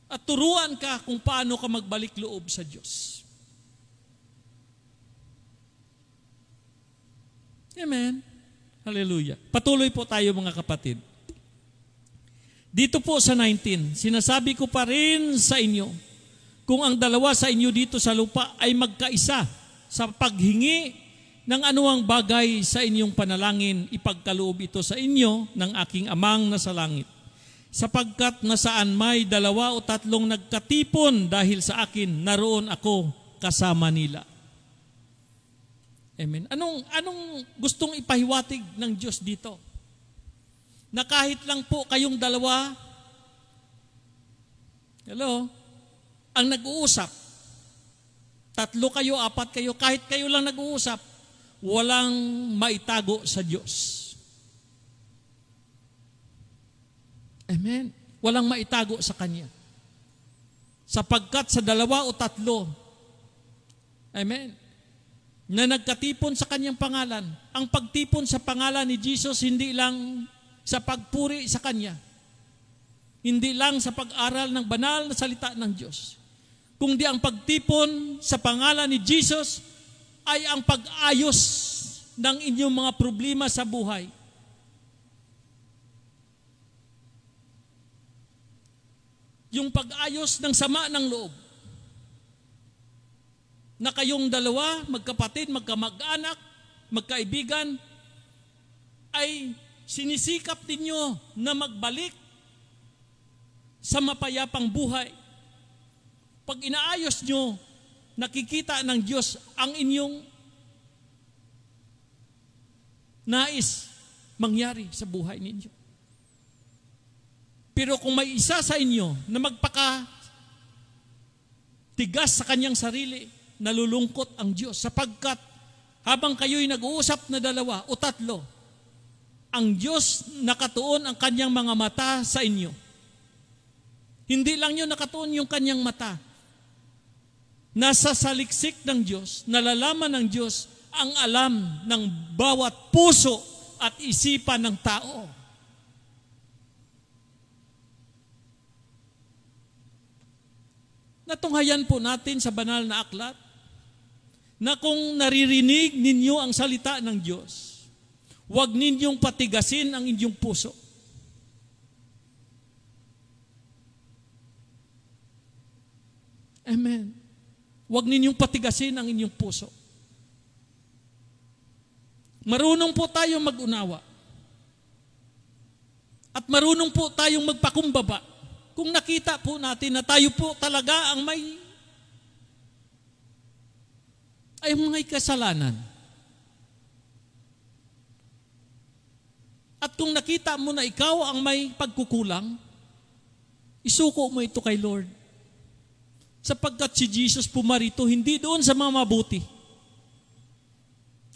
At turuan ka kung paano ka magbalik loob sa Diyos. Amen. Hallelujah. Patuloy po tayo mga kapatid. Dito po sa 19, sinasabi ko pa rin sa inyo, kung ang dalawa sa inyo dito sa lupa ay magkaisa sa paghingi ng anuang bagay sa inyong panalangin, ipagkaloob ito sa inyo ng aking Amang nasa langit. Sapagkat nasaan may 2 o 3 nagkatipon dahil sa akin, naroon ako kasama nila. Amen. Anong gustong ipahiwatig ng Diyos dito? Na kahit lang po kayong dalawa, ang nag-uusap, 3 kayo, 4 kayo, kahit kayo lang nag-uusap, walang maitago sa Diyos. Amen. Walang maitago sa Kanya. Sapagkat sa 2 o 3, amen, na nagkatipon sa Kanyang pangalan, ang pagtipon sa pangalan ni Jesus hindi lang sa pagpuri sa Kanya, hindi lang sa pag-aral ng banal na salita ng Diyos, kundi ang pagtipon sa pangalan ni Jesus ay ang pag-ayos ng inyong mga problema sa buhay. Yung pag-ayos ng sama ng loob. Na kayong dalawa, magkapatid, magkamag-anak, magkaibigan, ay sinisikap ninyo na magbalik sa mapayapang buhay. Pag inaayos nyo, nakikita ng Diyos ang inyong nais mangyari sa buhay ninyo. Pero kung may isa sa inyo na magpakatigas sa kanyang sarili, nalulungkot ang Diyos sapagkat habang kayo'y nag-uusap na 2 o 3, ang Diyos nakatuon ang kanyang mga mata sa inyo. Hindi lang yun nakatuon yung kanyang mata. Nasa saliksik ng Diyos, nalalaman ng Diyos ang alam ng bawat puso at isipan ng tao. Natunghayan po natin sa banal na aklat na kung naririnig ninyo ang salita ng Diyos, huwag ninyong patigasin ang inyong puso. Amen. Huwag ninyong patigasin ang inyong puso. Marunong po tayong mag-unawa. At marunong po tayong magpakumbaba. Kung nakita po natin na tayo po talaga ang may kasalanan. At kung nakita mo na ikaw ang may pagkukulang, isuko mo ito kay Lord. Sapagkat si Jesus pumarito hindi doon sa mga mabuti,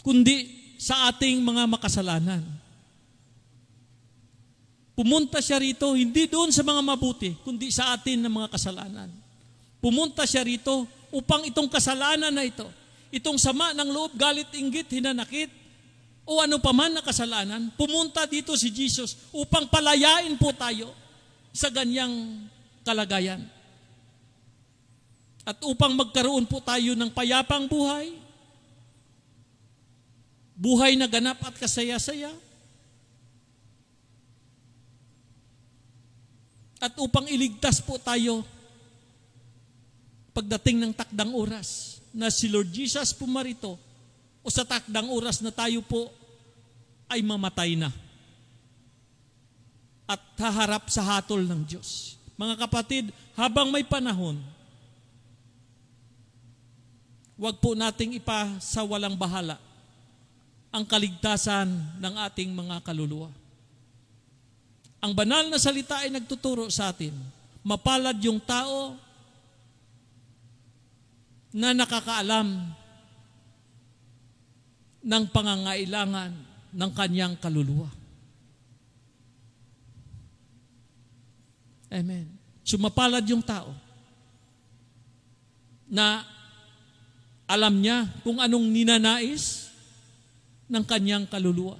kundi sa ating mga makasalanan. Pumunta siya rito hindi doon sa mga mabuti, kundi sa atin ng mga kasalanan. Pumunta siya rito upang itong kasalanan na ito, itong sama ng loob, galit, inggit, hinanakit, o ano paman na kasalanan, pumunta dito si Jesus upang palayain po tayo sa ganyang kalagayan. At upang magkaroon po tayo ng payapang buhay, buhay na ganap at kasaya-saya, at upang iligtas po tayo pagdating ng takdang oras na si Lord Jesus pumarito o sa takdang oras na tayo po ay mamatay na at haharap sa hatol ng Diyos. Mga kapatid, habang may panahon, huwag po nating ipasawalang bahala ang kaligtasan ng ating mga kaluluwa. Ang banal na salita ay nagtuturo sa atin, mapalad yung tao na nakakaalam ng pangangailangan ng kanyang kaluluwa. Amen. Sumapalad yung tao na alam niya kung anong ninanais ng kanyang kaluluwa.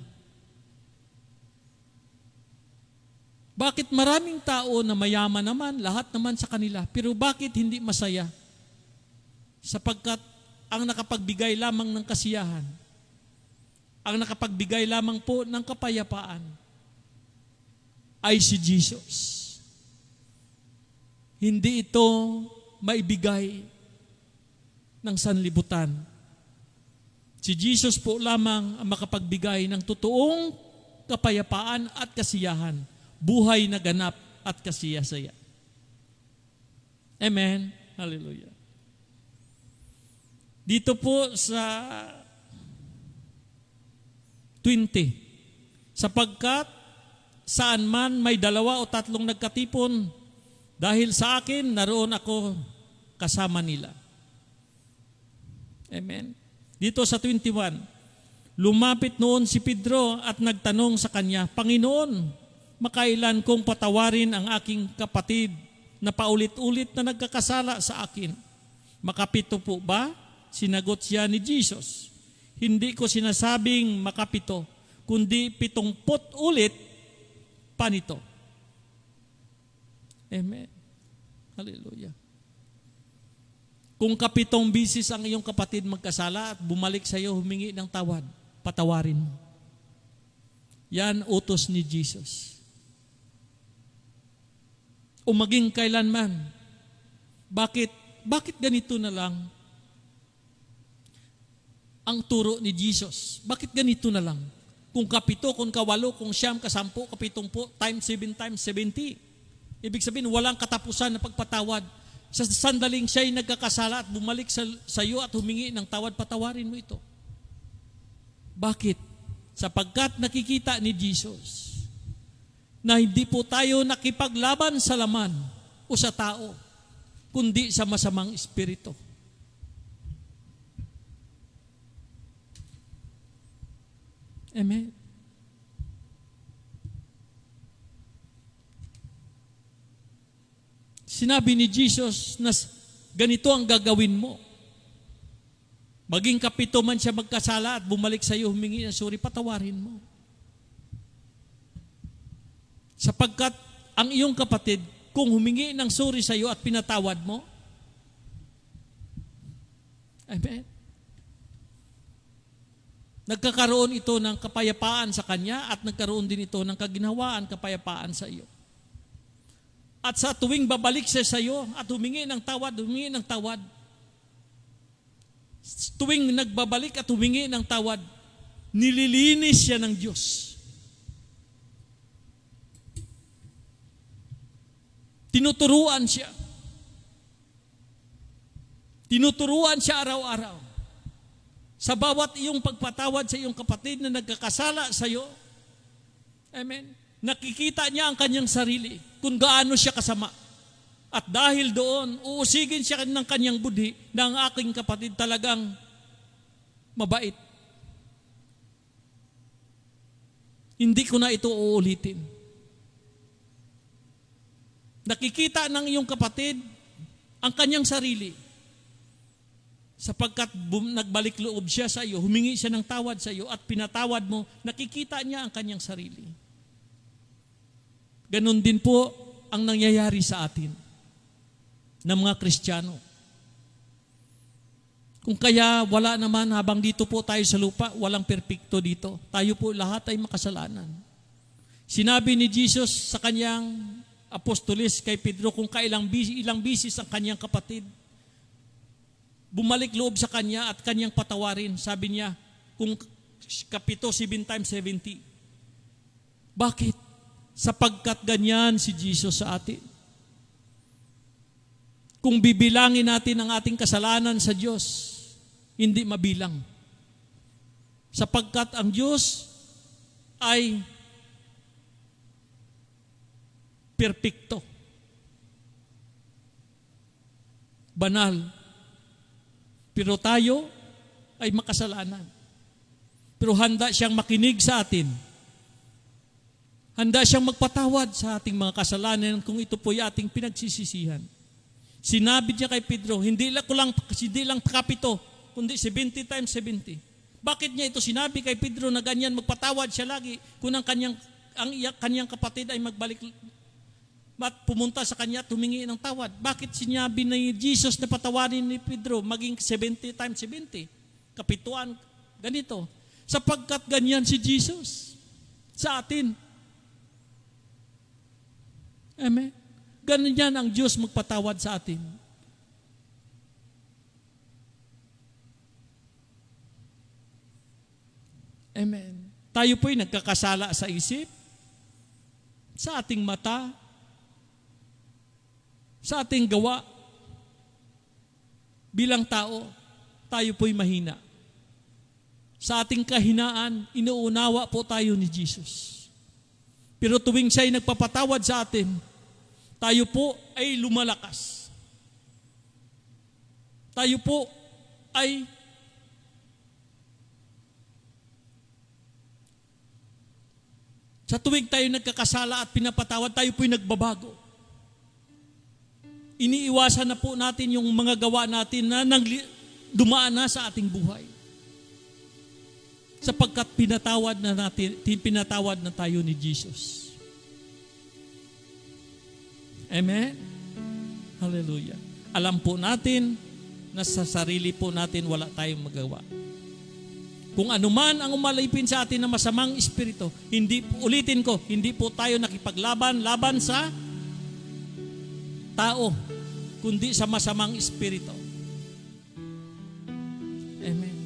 Bakit maraming tao na mayaman naman, lahat naman sa kanila, pero bakit hindi masaya? Sapagkat ang nakapagbigay lamang ng kasiyahan, ang nakapagbigay lamang po ng kapayapaan ay si Jesus. Hindi ito maibigay ng sanlibutan. Si Jesus po lamang ang makapagbigay ng totoong kapayapaan at kasiyahan, buhay na ganap at kasiyasaya. Amen. Hallelujah. Dito po sa 20, sapagkat saan man may 2 o 3 nagkatipon, dahil sa akin, naroon ako kasama nila. Amen. Dito sa 21, lumapit noon si Pedro at nagtanong sa kanya, Panginoon, makailan kong patawarin ang aking kapatid na paulit-ulit na nagkakasala sa akin? Makapito po ba? Sinagot siya ni Jesus, hindi ko sinasabing makapito, kundi 70 ulit pa nito. Amen. Hallelujah. Kung 7 bisis ang iyong kapatid magkasala at bumalik sa iyo humingi ng tawad, patawarin mo. Yan utos ni Jesus. O maging kailanman. Bakit ganito na lang ang turo ni Jesus? Bakit ganito na lang? Kung 7, kung 8, kung 9, 10, 70, times 7 times 70. Ibig sabihin, walang katapusan na pagpatawad. Sa sandaling siya'y nagkakasala at bumalik sa iyo at humingi ng tawad, patawarin mo ito. Bakit? Sapagkat nakikita ni Jesus na hindi po tayo nakipaglaban sa laman o sa tao, kundi sa masamang espiritu. Amen. Sinabi ni Jesus na ganito ang gagawin mo. Maging kapito man siya magkasala at bumalik sa iyo, humingi ng suri, patawarin mo. Sapagkat ang iyong kapatid, kung humingi ng suri sa iyo at pinatawad mo, amen, nagkakaroon ito ng kapayapaan sa kanya at nagkaroon din ito ng kaginhawaan, kapayapaan sa iyo. At sa tuwing babalik siya sa iyo at humingi ng tawad, tuwing nagbabalik at humingi ng tawad, nililinis siya ng Diyos. Tinuturuan siya. Tinuturuan siya araw-araw. Sa bawat iyong pagpatawad sa iyong kapatid na nagkakasala sa iyo, amen, nakikita niya ang kanyang sarili kung gaano siya kasama. At dahil doon, uusigin siya ng kanyang budhi na ang aking kapatid talagang mabait. Hindi ko na ito uulitin. Nakikita ng iyong kapatid ang kanyang sarili. Sapagkat nagbalik loob siya sa iyo, humingi siya ng tawad sa iyo at pinatawad mo, nakikita niya ang kanyang sarili. Ganon din po ang nangyayari sa atin ng mga Kristiyano. Kung kaya wala naman habang dito po tayo sa lupa, walang perpekto dito. Tayo po lahat ay makasalanan. Sinabi ni Jesus sa kanyang apostolis kay Pedro kung ilang bisis ang kanyang kapatid, bumalik loob sa kanya at kanyang patawarin. Sabi niya, kung kapito 7 times 70. Bakit? Sapagkat ganyan si Jesus sa atin. Kung bibilangin natin ang ating kasalanan sa Diyos, hindi mabilang. Sapagkat ang Diyos ay perpekto, banal, pero tayo ay makasalanan. Pero handa siyang makinig sa atin. Handa siyang magpatawad sa ating mga kasalanan kung ito po ay ating pinagsisisihan. Sinabi niya kay Pedro, hindi lang kapito, kundi 70 times 70. Bakit niya ito sinabi kay Pedro na ganyan magpatawad siya lagi kung ang kanyang kapatid ay magbalik at pumunta sa kanya at humingi ng tawad? Bakit sinabi ni Jesus na patawarin ni Pedro maging 70 times 70? Kapituan, ganito. Sapagkat ganyan si Jesus sa atin. Amen. Ganyan ang Diyos magpatawad sa atin. Amen. Tayo po'y nagkakasala sa isip, sa ating mata, sa ating gawa. Bilang tao, tayo po'y mahina. Sa ating kahinaan, inuunawa po tayo ni Jesus. Pero tuwing siya'y nagpapatawad sa atin, tayo po ay lumalakas. Tayo po ay sa tuwing tayo nagkakasala at pinapatawad, tayo po'y nagbabago. Iniiwasan na po natin yung mga gawa natin na dumaan na sa ating buhay. Sapagkat pinatawad na tayo ni Jesus. Amen? Hallelujah. Alam po natin na sa sarili po natin wala tayong magawa. Kung anuman ang umalipin sa atin na masamang espiritu, hindi po tayo nakipaglaban sa tao, kundi sa masamang espiritu. Amen.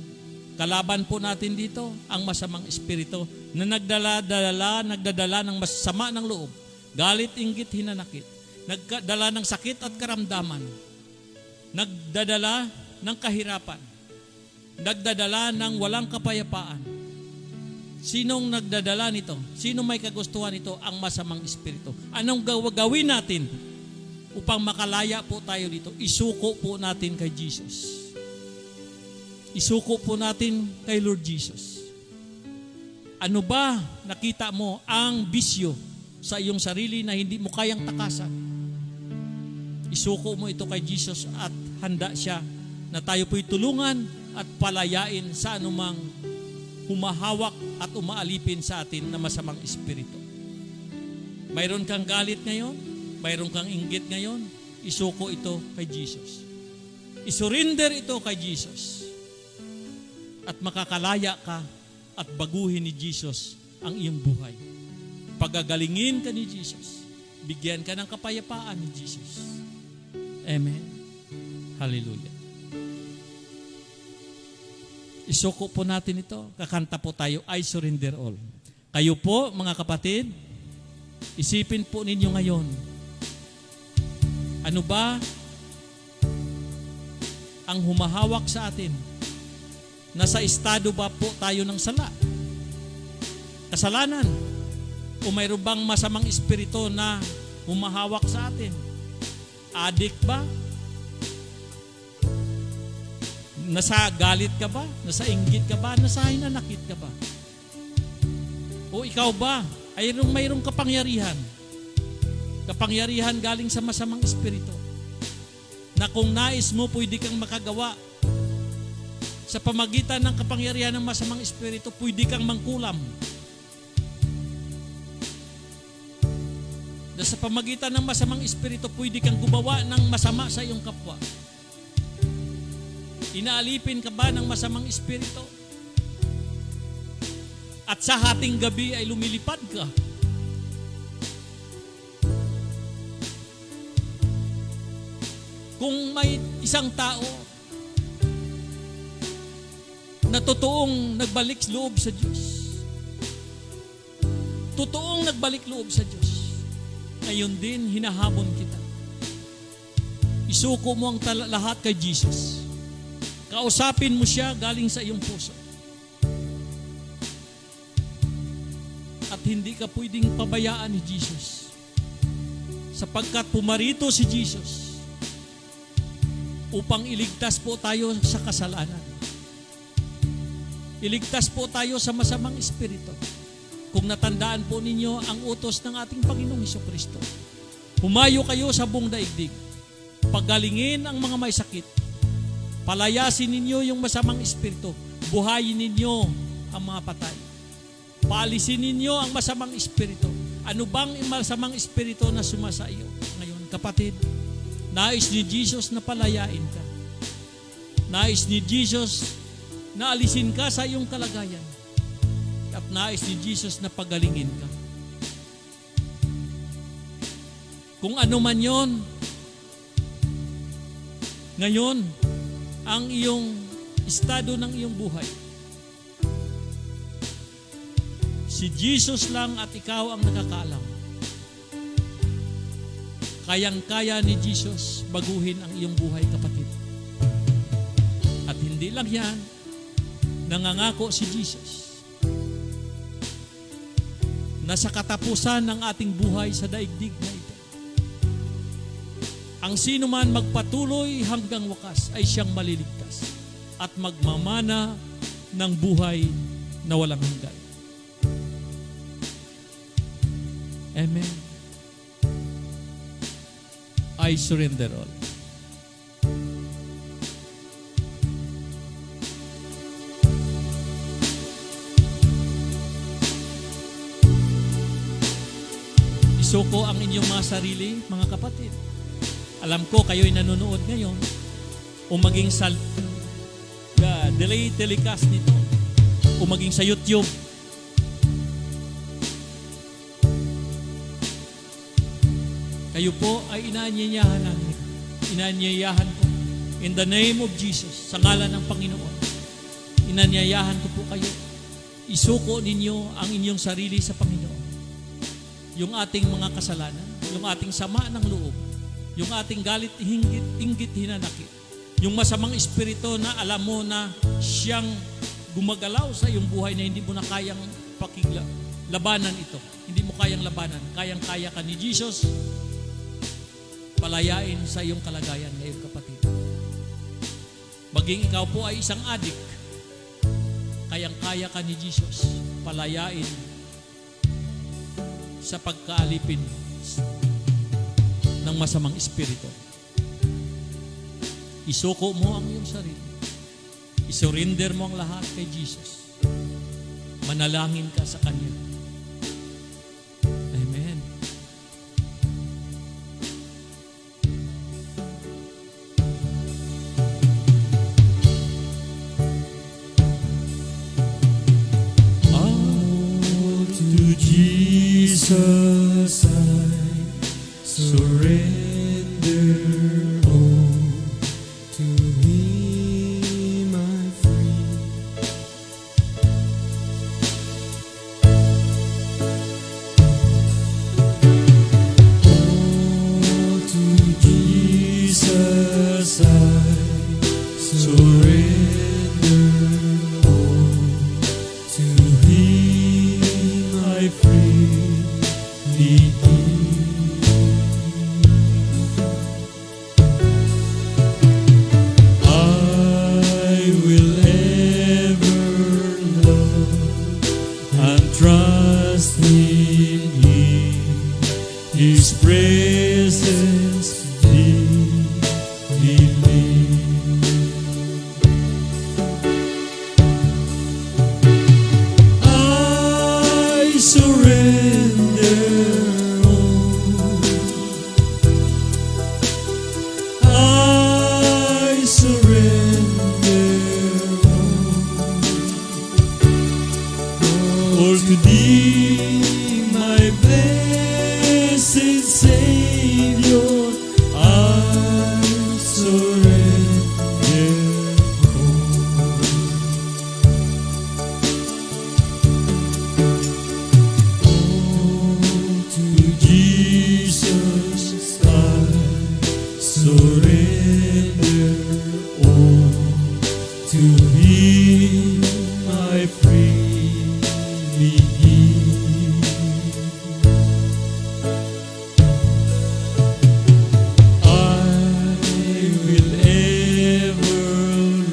Kalaban po natin dito ang masamang espiritu na nagdadala ng masama ng loob, galit, inggit, hinanakit, nagdadala ng sakit at karamdaman, nagdadala ng kahirapan, nagdadala ng walang kapayapaan. Sinong nagdadala nito? Sino may kagustuhan nito? Ang masamang espiritu. Anong gawin natin upang makalaya po tayo dito? Isuko po natin kay Jesus. Isuko po natin kay Lord Jesus. Ano ba nakita mo ang bisyo sa iyong sarili na hindi mo kayang takasan? isuko mo ito kay Jesus at handa siya na tayo po'y tulungan at palayain sa anumang humahawak at umaalipin sa atin na masamang espiritu. Mayroon kang galit ngayon, mayroon kang inggit ngayon, isuko ito kay Jesus. Isurrender ito kay Jesus. At makakalaya ka at baguhin ni Jesus ang iyong buhay. Pagagalingin ka ni Jesus. Bigyan ka ng kapayapaan ni Jesus. Amen. Hallelujah. Isuko po natin ito. Kakanta po tayo, I surrender all. Kayo po, mga kapatid, isipin po ninyo ngayon, ano ba ang humahawak sa atin? Nasa estado ba po tayo ng sala? Kasalanan? O mayroon bang masamang espiritu na humahawak sa atin? Adik ba? Nasa galit ka ba? Nasa inggit ka ba? Nasa hinanakit ka ba? O ikaw ba ay mayroong kapangyarihan? Kapangyarihan galing sa masamang espiritu na kung nais mo, pwede kang makagawa. Sa pamagitan ng kapangyarihan ng masamang espiritu, pwede kang mangkulam. Sa pamagitan ng masamang espiritu, pwede kang gumawa ng masama sa iyong kapwa. Inaalipin ka ba ng masamang espiritu? At sa hating gabi ay lumilipad ka. Kung may isang tao na totoong nagbalik loob sa Diyos, totoong nagbalik loob sa Diyos, ngayon din hinahamon kita. Isuko mo ang lahat kay Jesus. Kausapin mo siya galing sa iyong puso. At hindi ka pwedeng pabayaan ni Jesus. Sapagkat pumarito si Jesus upang iligtas po tayo sa kasalanan. Iligtas po tayo sa masamang espiritu. Kung natandaan po ninyo ang utos ng ating Panginoong Hesukristo, humayo kayo sa buong daigdig, pagalingin ang mga may sakit, palayasin ninyo yung masamang espiritu, buhayin ninyo ang mga patay, paalisin ninyo ang masamang espiritu. Ano bang masamang espiritu na sumasa iyo ngayon, kapatid? Nais ni Jesus na palayain ka. Nais ni Jesus na alisin ka sa iyong kalagayan. At nais ni Jesus na pagalingin ka. Kung ano man yon, ngayon, ang iyong estado ng iyong buhay, si Jesus lang at ikaw ang nakakaalam. Kayang-kaya ni Jesus baguhin ang iyong buhay, kapatid. At hindi lang yan, nangangako si Jesus na sa katapusan ng ating buhay sa daigdig na ito, ang sino man magpatuloy hanggang wakas ay siyang maliligtas at magmamana ng buhay na walang hanggan. Amen. I surrender all. Isuko ang inyong mga sarili, mga kapatid. Alam ko kayo'y nanonood ngayon o maging sa delay telecast nito o maging sa YouTube. Kayo po ay inaanyayahan namin. Inaanyayahan ko in the name of Jesus, sa ngalan ng Panginoon. Inaanyayahan ko po kayo. Isuko ninyo ang inyong sarili sa Panginoon. Yung ating mga kasalanan, yung ating sama ng loob, yung ating galit, inggit, hinanakit, yung masamang espiritu na alam mo na siyang gumagalaw sa iyong buhay na hindi mo na kayang labanan ito. Hindi mo kayang labanan. Kayang-kaya ka ni Jesus palayain sa iyong kalagayan ngayon, kapatid. Maging ikaw po ay isang adik, kayang-kaya ka ni Jesus palayain sa pagkaalipin ng masamang espiritu. isuko mo ang iyong sarili. Isurrender mo ang lahat kay Jesus. Manalangin ka sa Kanya. Amen. All to Jesus I surrender. All To Him I'm free. All to Jesus I surrender. All to Him I freely give. I will ever love and trust in Him, His presence deeply live. I surrender all. I surrender all to Thee, my blessed Savior. I surrender all. All to Jesus I surrender. All to Him I freely give. I will ever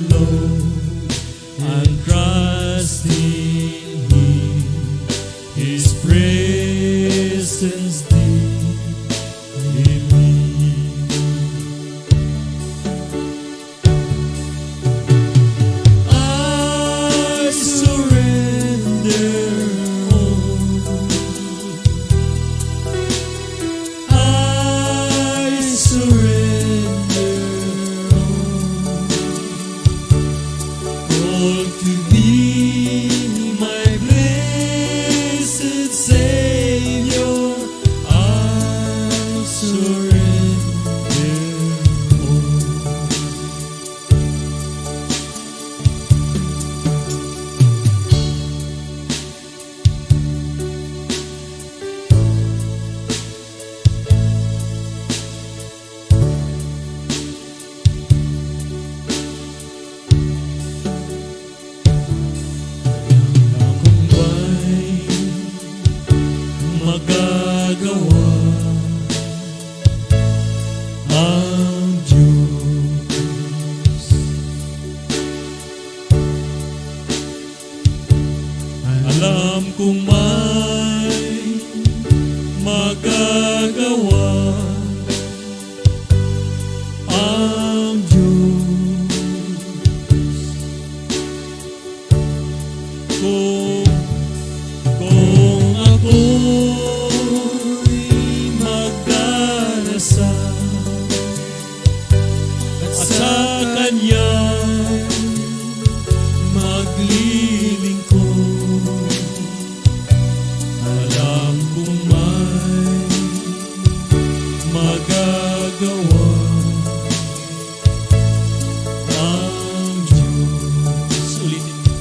love and trust in Him, His presence deeply live. I surrender all. I surrender all to Thee, my blessed Savior. I surrender all. Kung ba'y magagawa ang Diyos, alam kong may magagawa ang Diyos. Kung ako'y magdarasal at sa Kanya maglilingkod, alam kong may magagawa ang Diyos. Ulitin mo.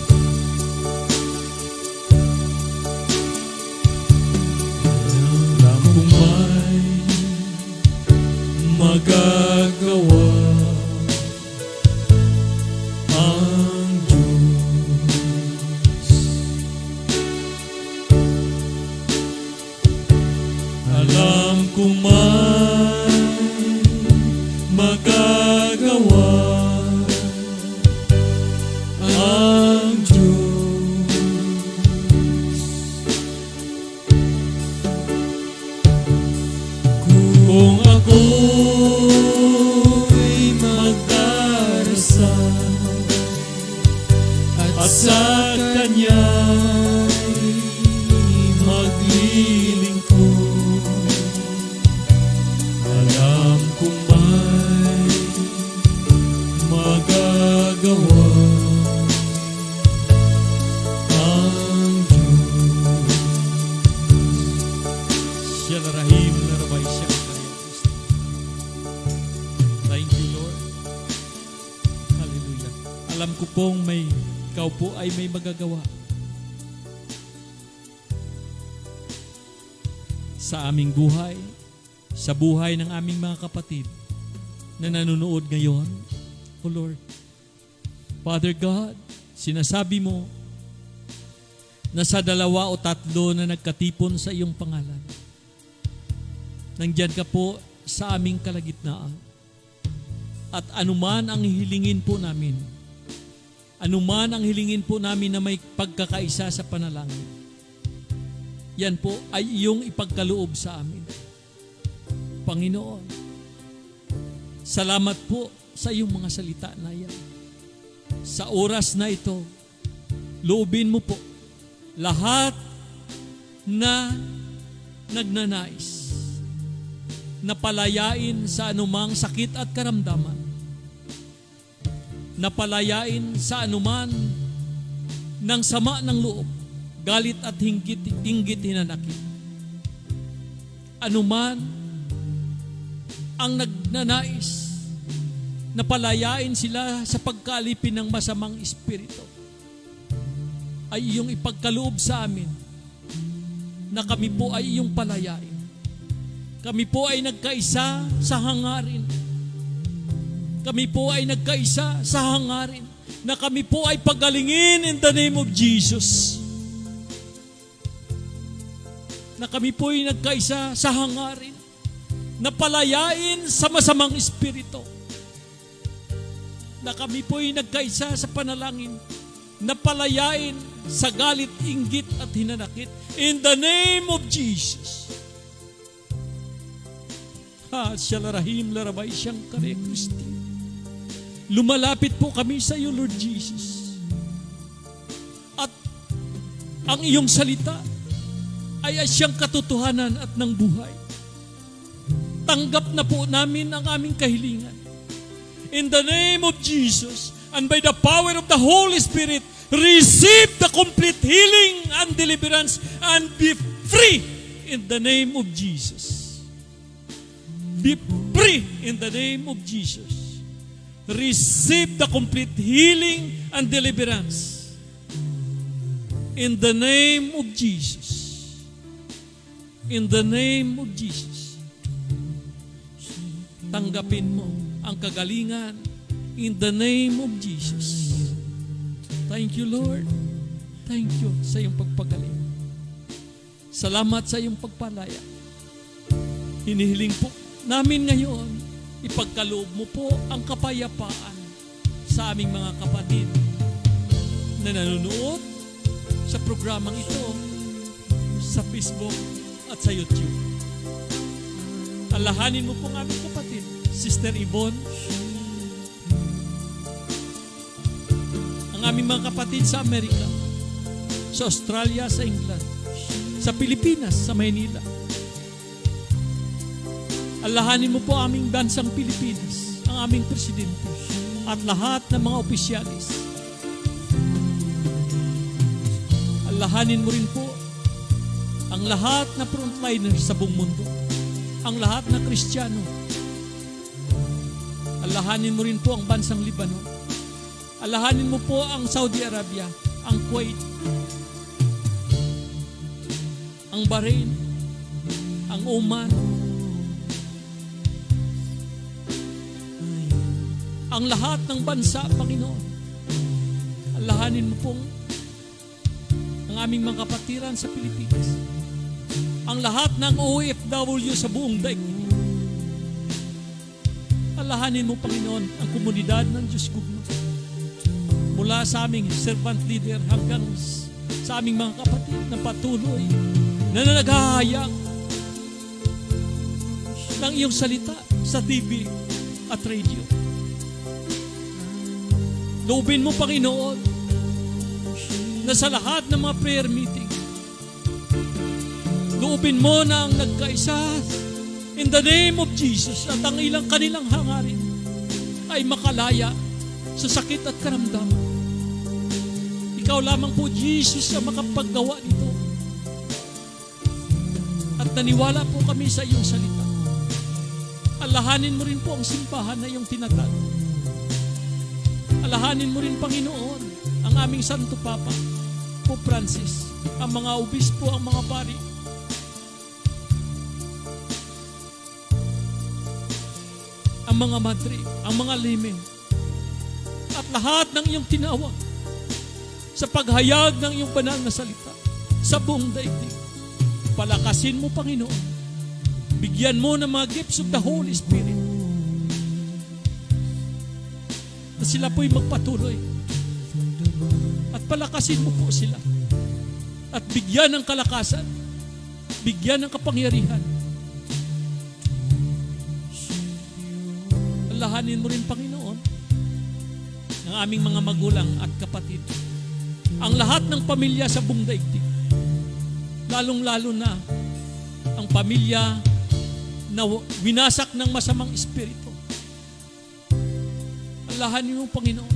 Alam kong may magagawa ang Diyos. Alam kong may magagawa ang Diyos. Kung ako'y magdarasal sa Kanya'y maglilingkod. Alam kong may magagawa ang Diyos. Siya larahim na rabay siya. Thank you, Lord. Hallelujah. Alam ko pong ikaw po ay may magagawa sa aming buhay, sa buhay ng aming mga kapatid na nanonood ngayon. O Lord, Father God, sinasabi mo na sa 2 o 3 na nagkatipon sa iyong pangalan, nandyan ka po sa aming kalagitnaan. At anuman ang hilingin po namin, anuman ang hilingin po namin na may pagkakaisa sa panalangin, yan po ay iyong ipagkaloob sa amin. Panginoon, salamat po sa iyong mga salita na yan. Sa oras na ito, loobin mo po lahat na nagnanais na palayain sa anumang sakit at karamdaman, na palayain sa anuman ng sama ng loob, galit at inggit hinanakit. Anuman ang nagnanais na palayain sila sa pagkalipin ng masamang espiritu, ay iyong ipagkaloob sa amin na kami po ay iyong palayain. Kami po ay nagkaisa sa hangarin. Kami po ay nagkaisa sa hangarin na kami po ay pagalingin in the name of Jesus. Na kami po ay nagkaisa sa hangarin na palayain sa masamang espiritu. Na kami po ay nagkaisa sa panalangin na palayain sa galit, inggit at hinanakit in the name of Jesus. Syalarahim larabay siyang kare Kristi. Lumalapit po kami sa iyo, Lord Jesus. At ang iyong salita ay siyang katotohanan at ng buhay. Tanggap na po namin ang aming kahilingan. In the name of Jesus, and by the power of the Holy Spirit, receive the complete healing and deliverance and be free in the name of Jesus. Be free in the name of Jesus. Receive the complete healing and deliverance in the name of Jesus. In the name of Jesus. Tanggapin mo ang kagalingan in the name of Jesus. Thank you, Lord. Thank you sa iyong pagpagaling. Salamat sa iyong pagpalaya. Hinihiling po namin ngayon, ipagkaloob mo po ang kapayapaan sa aming mga kapatid na nanonood sa programang ito sa Facebook at sa YouTube. Alahanin mo po ang aming kapatid, Sister Yvonne, ang aming mga kapatid sa Amerika, sa Australia, sa England, sa Pilipinas, sa Maynila. Alahanin mo po aming bansang Pilipinas, ang aming presidente, at lahat ng mga opisyalis. Alahanin mo rin po ang lahat na frontliners sa buong mundo, ang lahat na Kristiyano. Alahanin mo rin po ang bansang Lebanon. Alahanin mo po ang Saudi Arabia, ang Kuwait, ang Bahrain, ang Oman, ang lahat ng bansa, Panginoon. Alahanin mo pong ang aming mga kapatiran sa Pilipinas, ang lahat ng OFW sa buong daigdig. Alahanin mo, Panginoon, ang komunidad ng Diyos Gugma, mula sa aming servant leader hanggang sa aming mga kapatid na patuloy na naghahayag ng iyong salita sa TV at radio. Loobin mo, Panginoon, na sa lahat ng mga prayer meeting, loobin mo na ang nagkaisa in the name of Jesus at ang ilang kanilang hangarin ay makalaya sa sakit at karamdaman. Ikaw lamang po, Jesus, ang makapaggawa nito. At naniwala po kami sa iyong salita. Alahanin mo rin po ang simbahan na iyong tinatag. Alahanin mo rin, Panginoon, ang aming Santo Papa, Pope Francis, ang mga obispo, ang mga pari. Ang mga madre, ang mga limen, at lahat ng iyong tinawag sa paghayag ng iyong banal na salita sa buong daigdig. Palakasin mo, Panginoon. Bigyan mo ng mga gifts of the Holy Spirit na sila po'y magpatuloy. At palakasin mo po sila. At bigyan ng kalakasan, bigyan ng kapangyarihan. Alahanin mo rin, Panginoon, ang aming mga magulang at kapatid. Ang lahat ng pamilya sa buong daigdig. Lalong-lalo na ang pamilya na winasak ng masamang espiritu. Alahanin mo, Panginoon,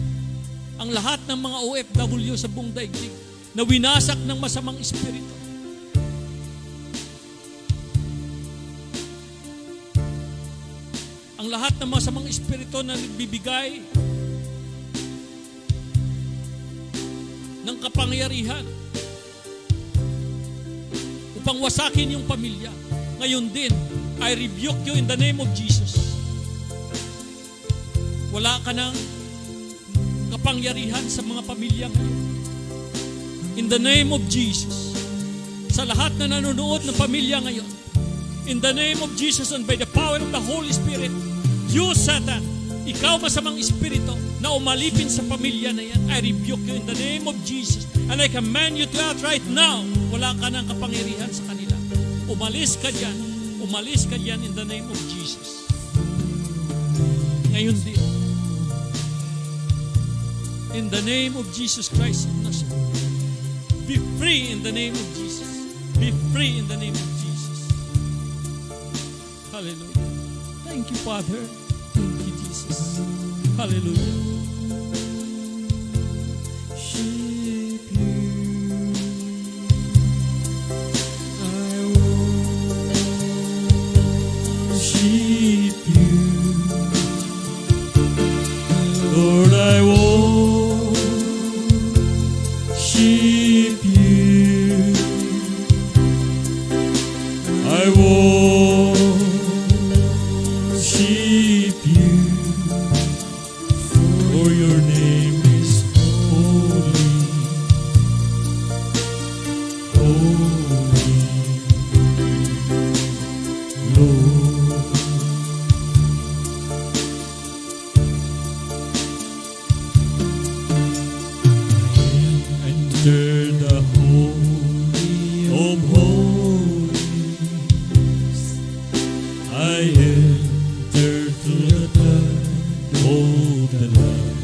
ang lahat ng mga OFW sa buong daigdig na winasak ng masamang espiritu. Ang lahat ng masamang espiritu na nagbibigay ng kapangyarihan upang wasakin yung pamilya. Ngayon din, I rebuke you in the name of Jesus. Wala ka ng kapangyarihan sa mga pamilya ngayon. In the name of Jesus. Sa lahat na nanonood ng pamilya ngayon, in the name of Jesus and by the power of the Holy Spirit, you, Satan, ikaw masamang espiritu na umalipin sa pamilya na yan, I rebuke you in the name of Jesus. And I command you to out right now. Wala ka ng kapangyarihan sa kanila. Umalis ka dyan. Umalis ka dyan in the name of Jesus. Ngayon din, in the name of Jesus Christ of Nazareth, be free in the name of Jesus. Be free in the name of Jesus. Hallelujah. Thank you, Father. Thank you, Jesus. Hallelujah. Worship you. I worship you. Lord, I worship you. I worship you. For your name is holy. Holy, Lord. Enter the holy of holies. I enter through the blood of the Lamb.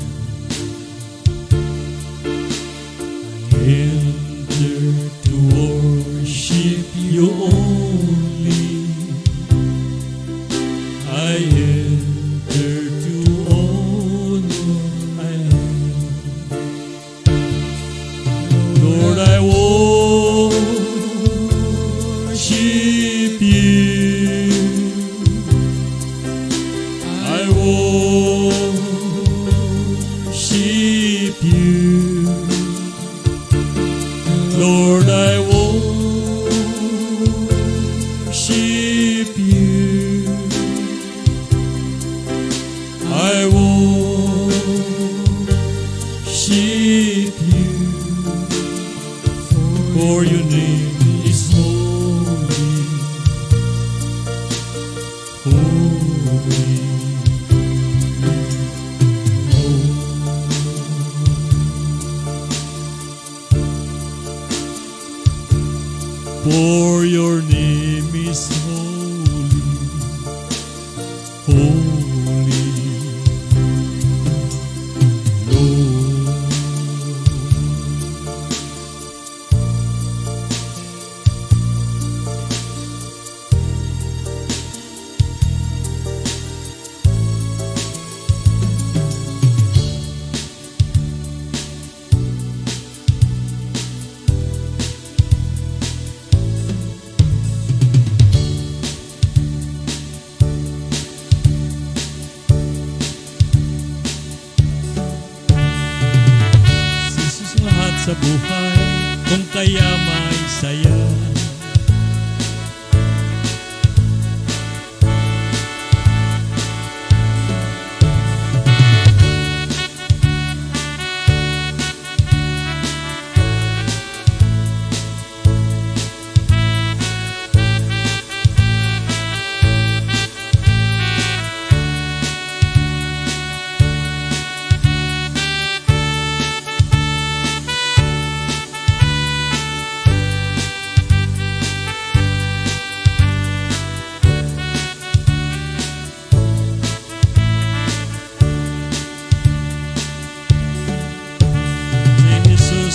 I enter to worship you only. I enter to honor. Lord, I worship you. I worship you. Lord, I worship you. I worship you. For your name is holy, holy, for your name is holy, holy, Lord. buhay, kung kaya may saya.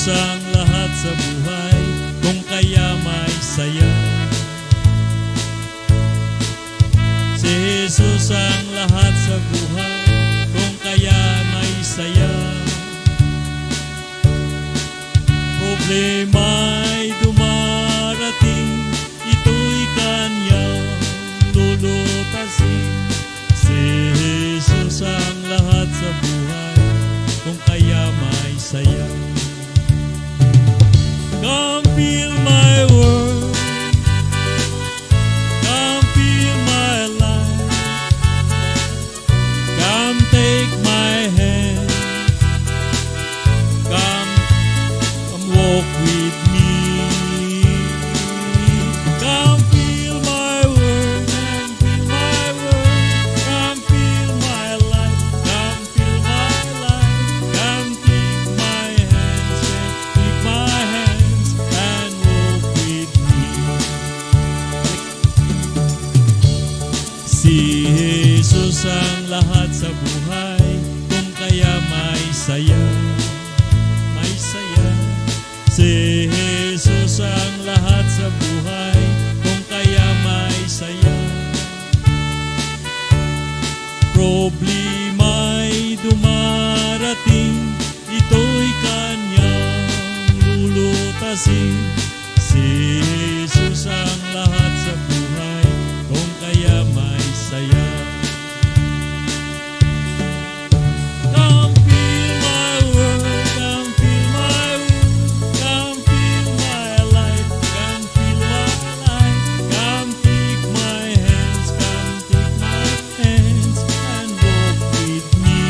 Ang lahat sa buhay, kung kaya may saya. Si Jesus ang lahat sa buhay, kung kaya may saya. Problema'y dumarating, ito'y kanyang lulutasin. Si Jesus ang lahat sa buhay, kung kaya may saya. Come feel my world, come feel my life, come take my hand, come walk with me. Come feel my world, come feel my life, come feel my life, come take my hands, take my hands and walk with me. Si Jesus ang lahat sa buhay, kung kaya may saya, may saya. Si Jesus ang lahat sa buhay, kung kaya may saya. Problema'y dumarating, ito'y kanyang lulutasin. Si Jesus ang lahat sa buhay, kung kaya may saya. Come feel my world, come feel my world, come feel my life, come feel my life, come take my hands, come take my hands and walk with me.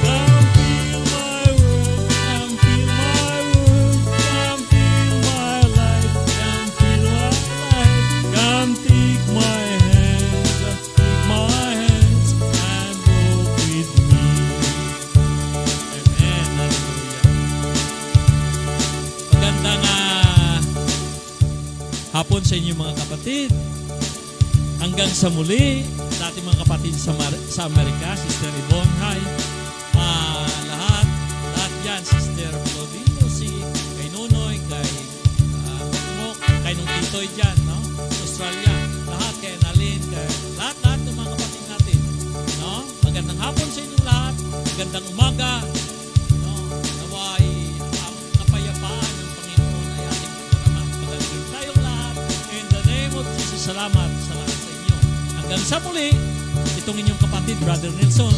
Come feel my world, come feel my world, come feel my life, come feel my life, come take my hands and walk with me. Amen. Hallelujah. Magandang hapon sa inyo mga kapatid. Hanggang sa muli, sa ating mga kapatid sa Amerika, Sister Yvonne, hi. Lahat dyan, Sister Claudine Lucy, kay Nunoy, kay Mokmok, kay nung Titoy dyan, no? Sa Australia, lahat, kay Annalyn, kay lahat ng mga kapatid natin, no? Magandang hapon sa inyong lahat, magandang umaga, no? Naway ang kapayapaan ng Panginoon ay ating pagdaraman. Magaling tayong lahat. In the name of Jesus, salamat sa lahat sa inyo. Hanggang sa muli, itong inyong kapatid, Brother Nelson,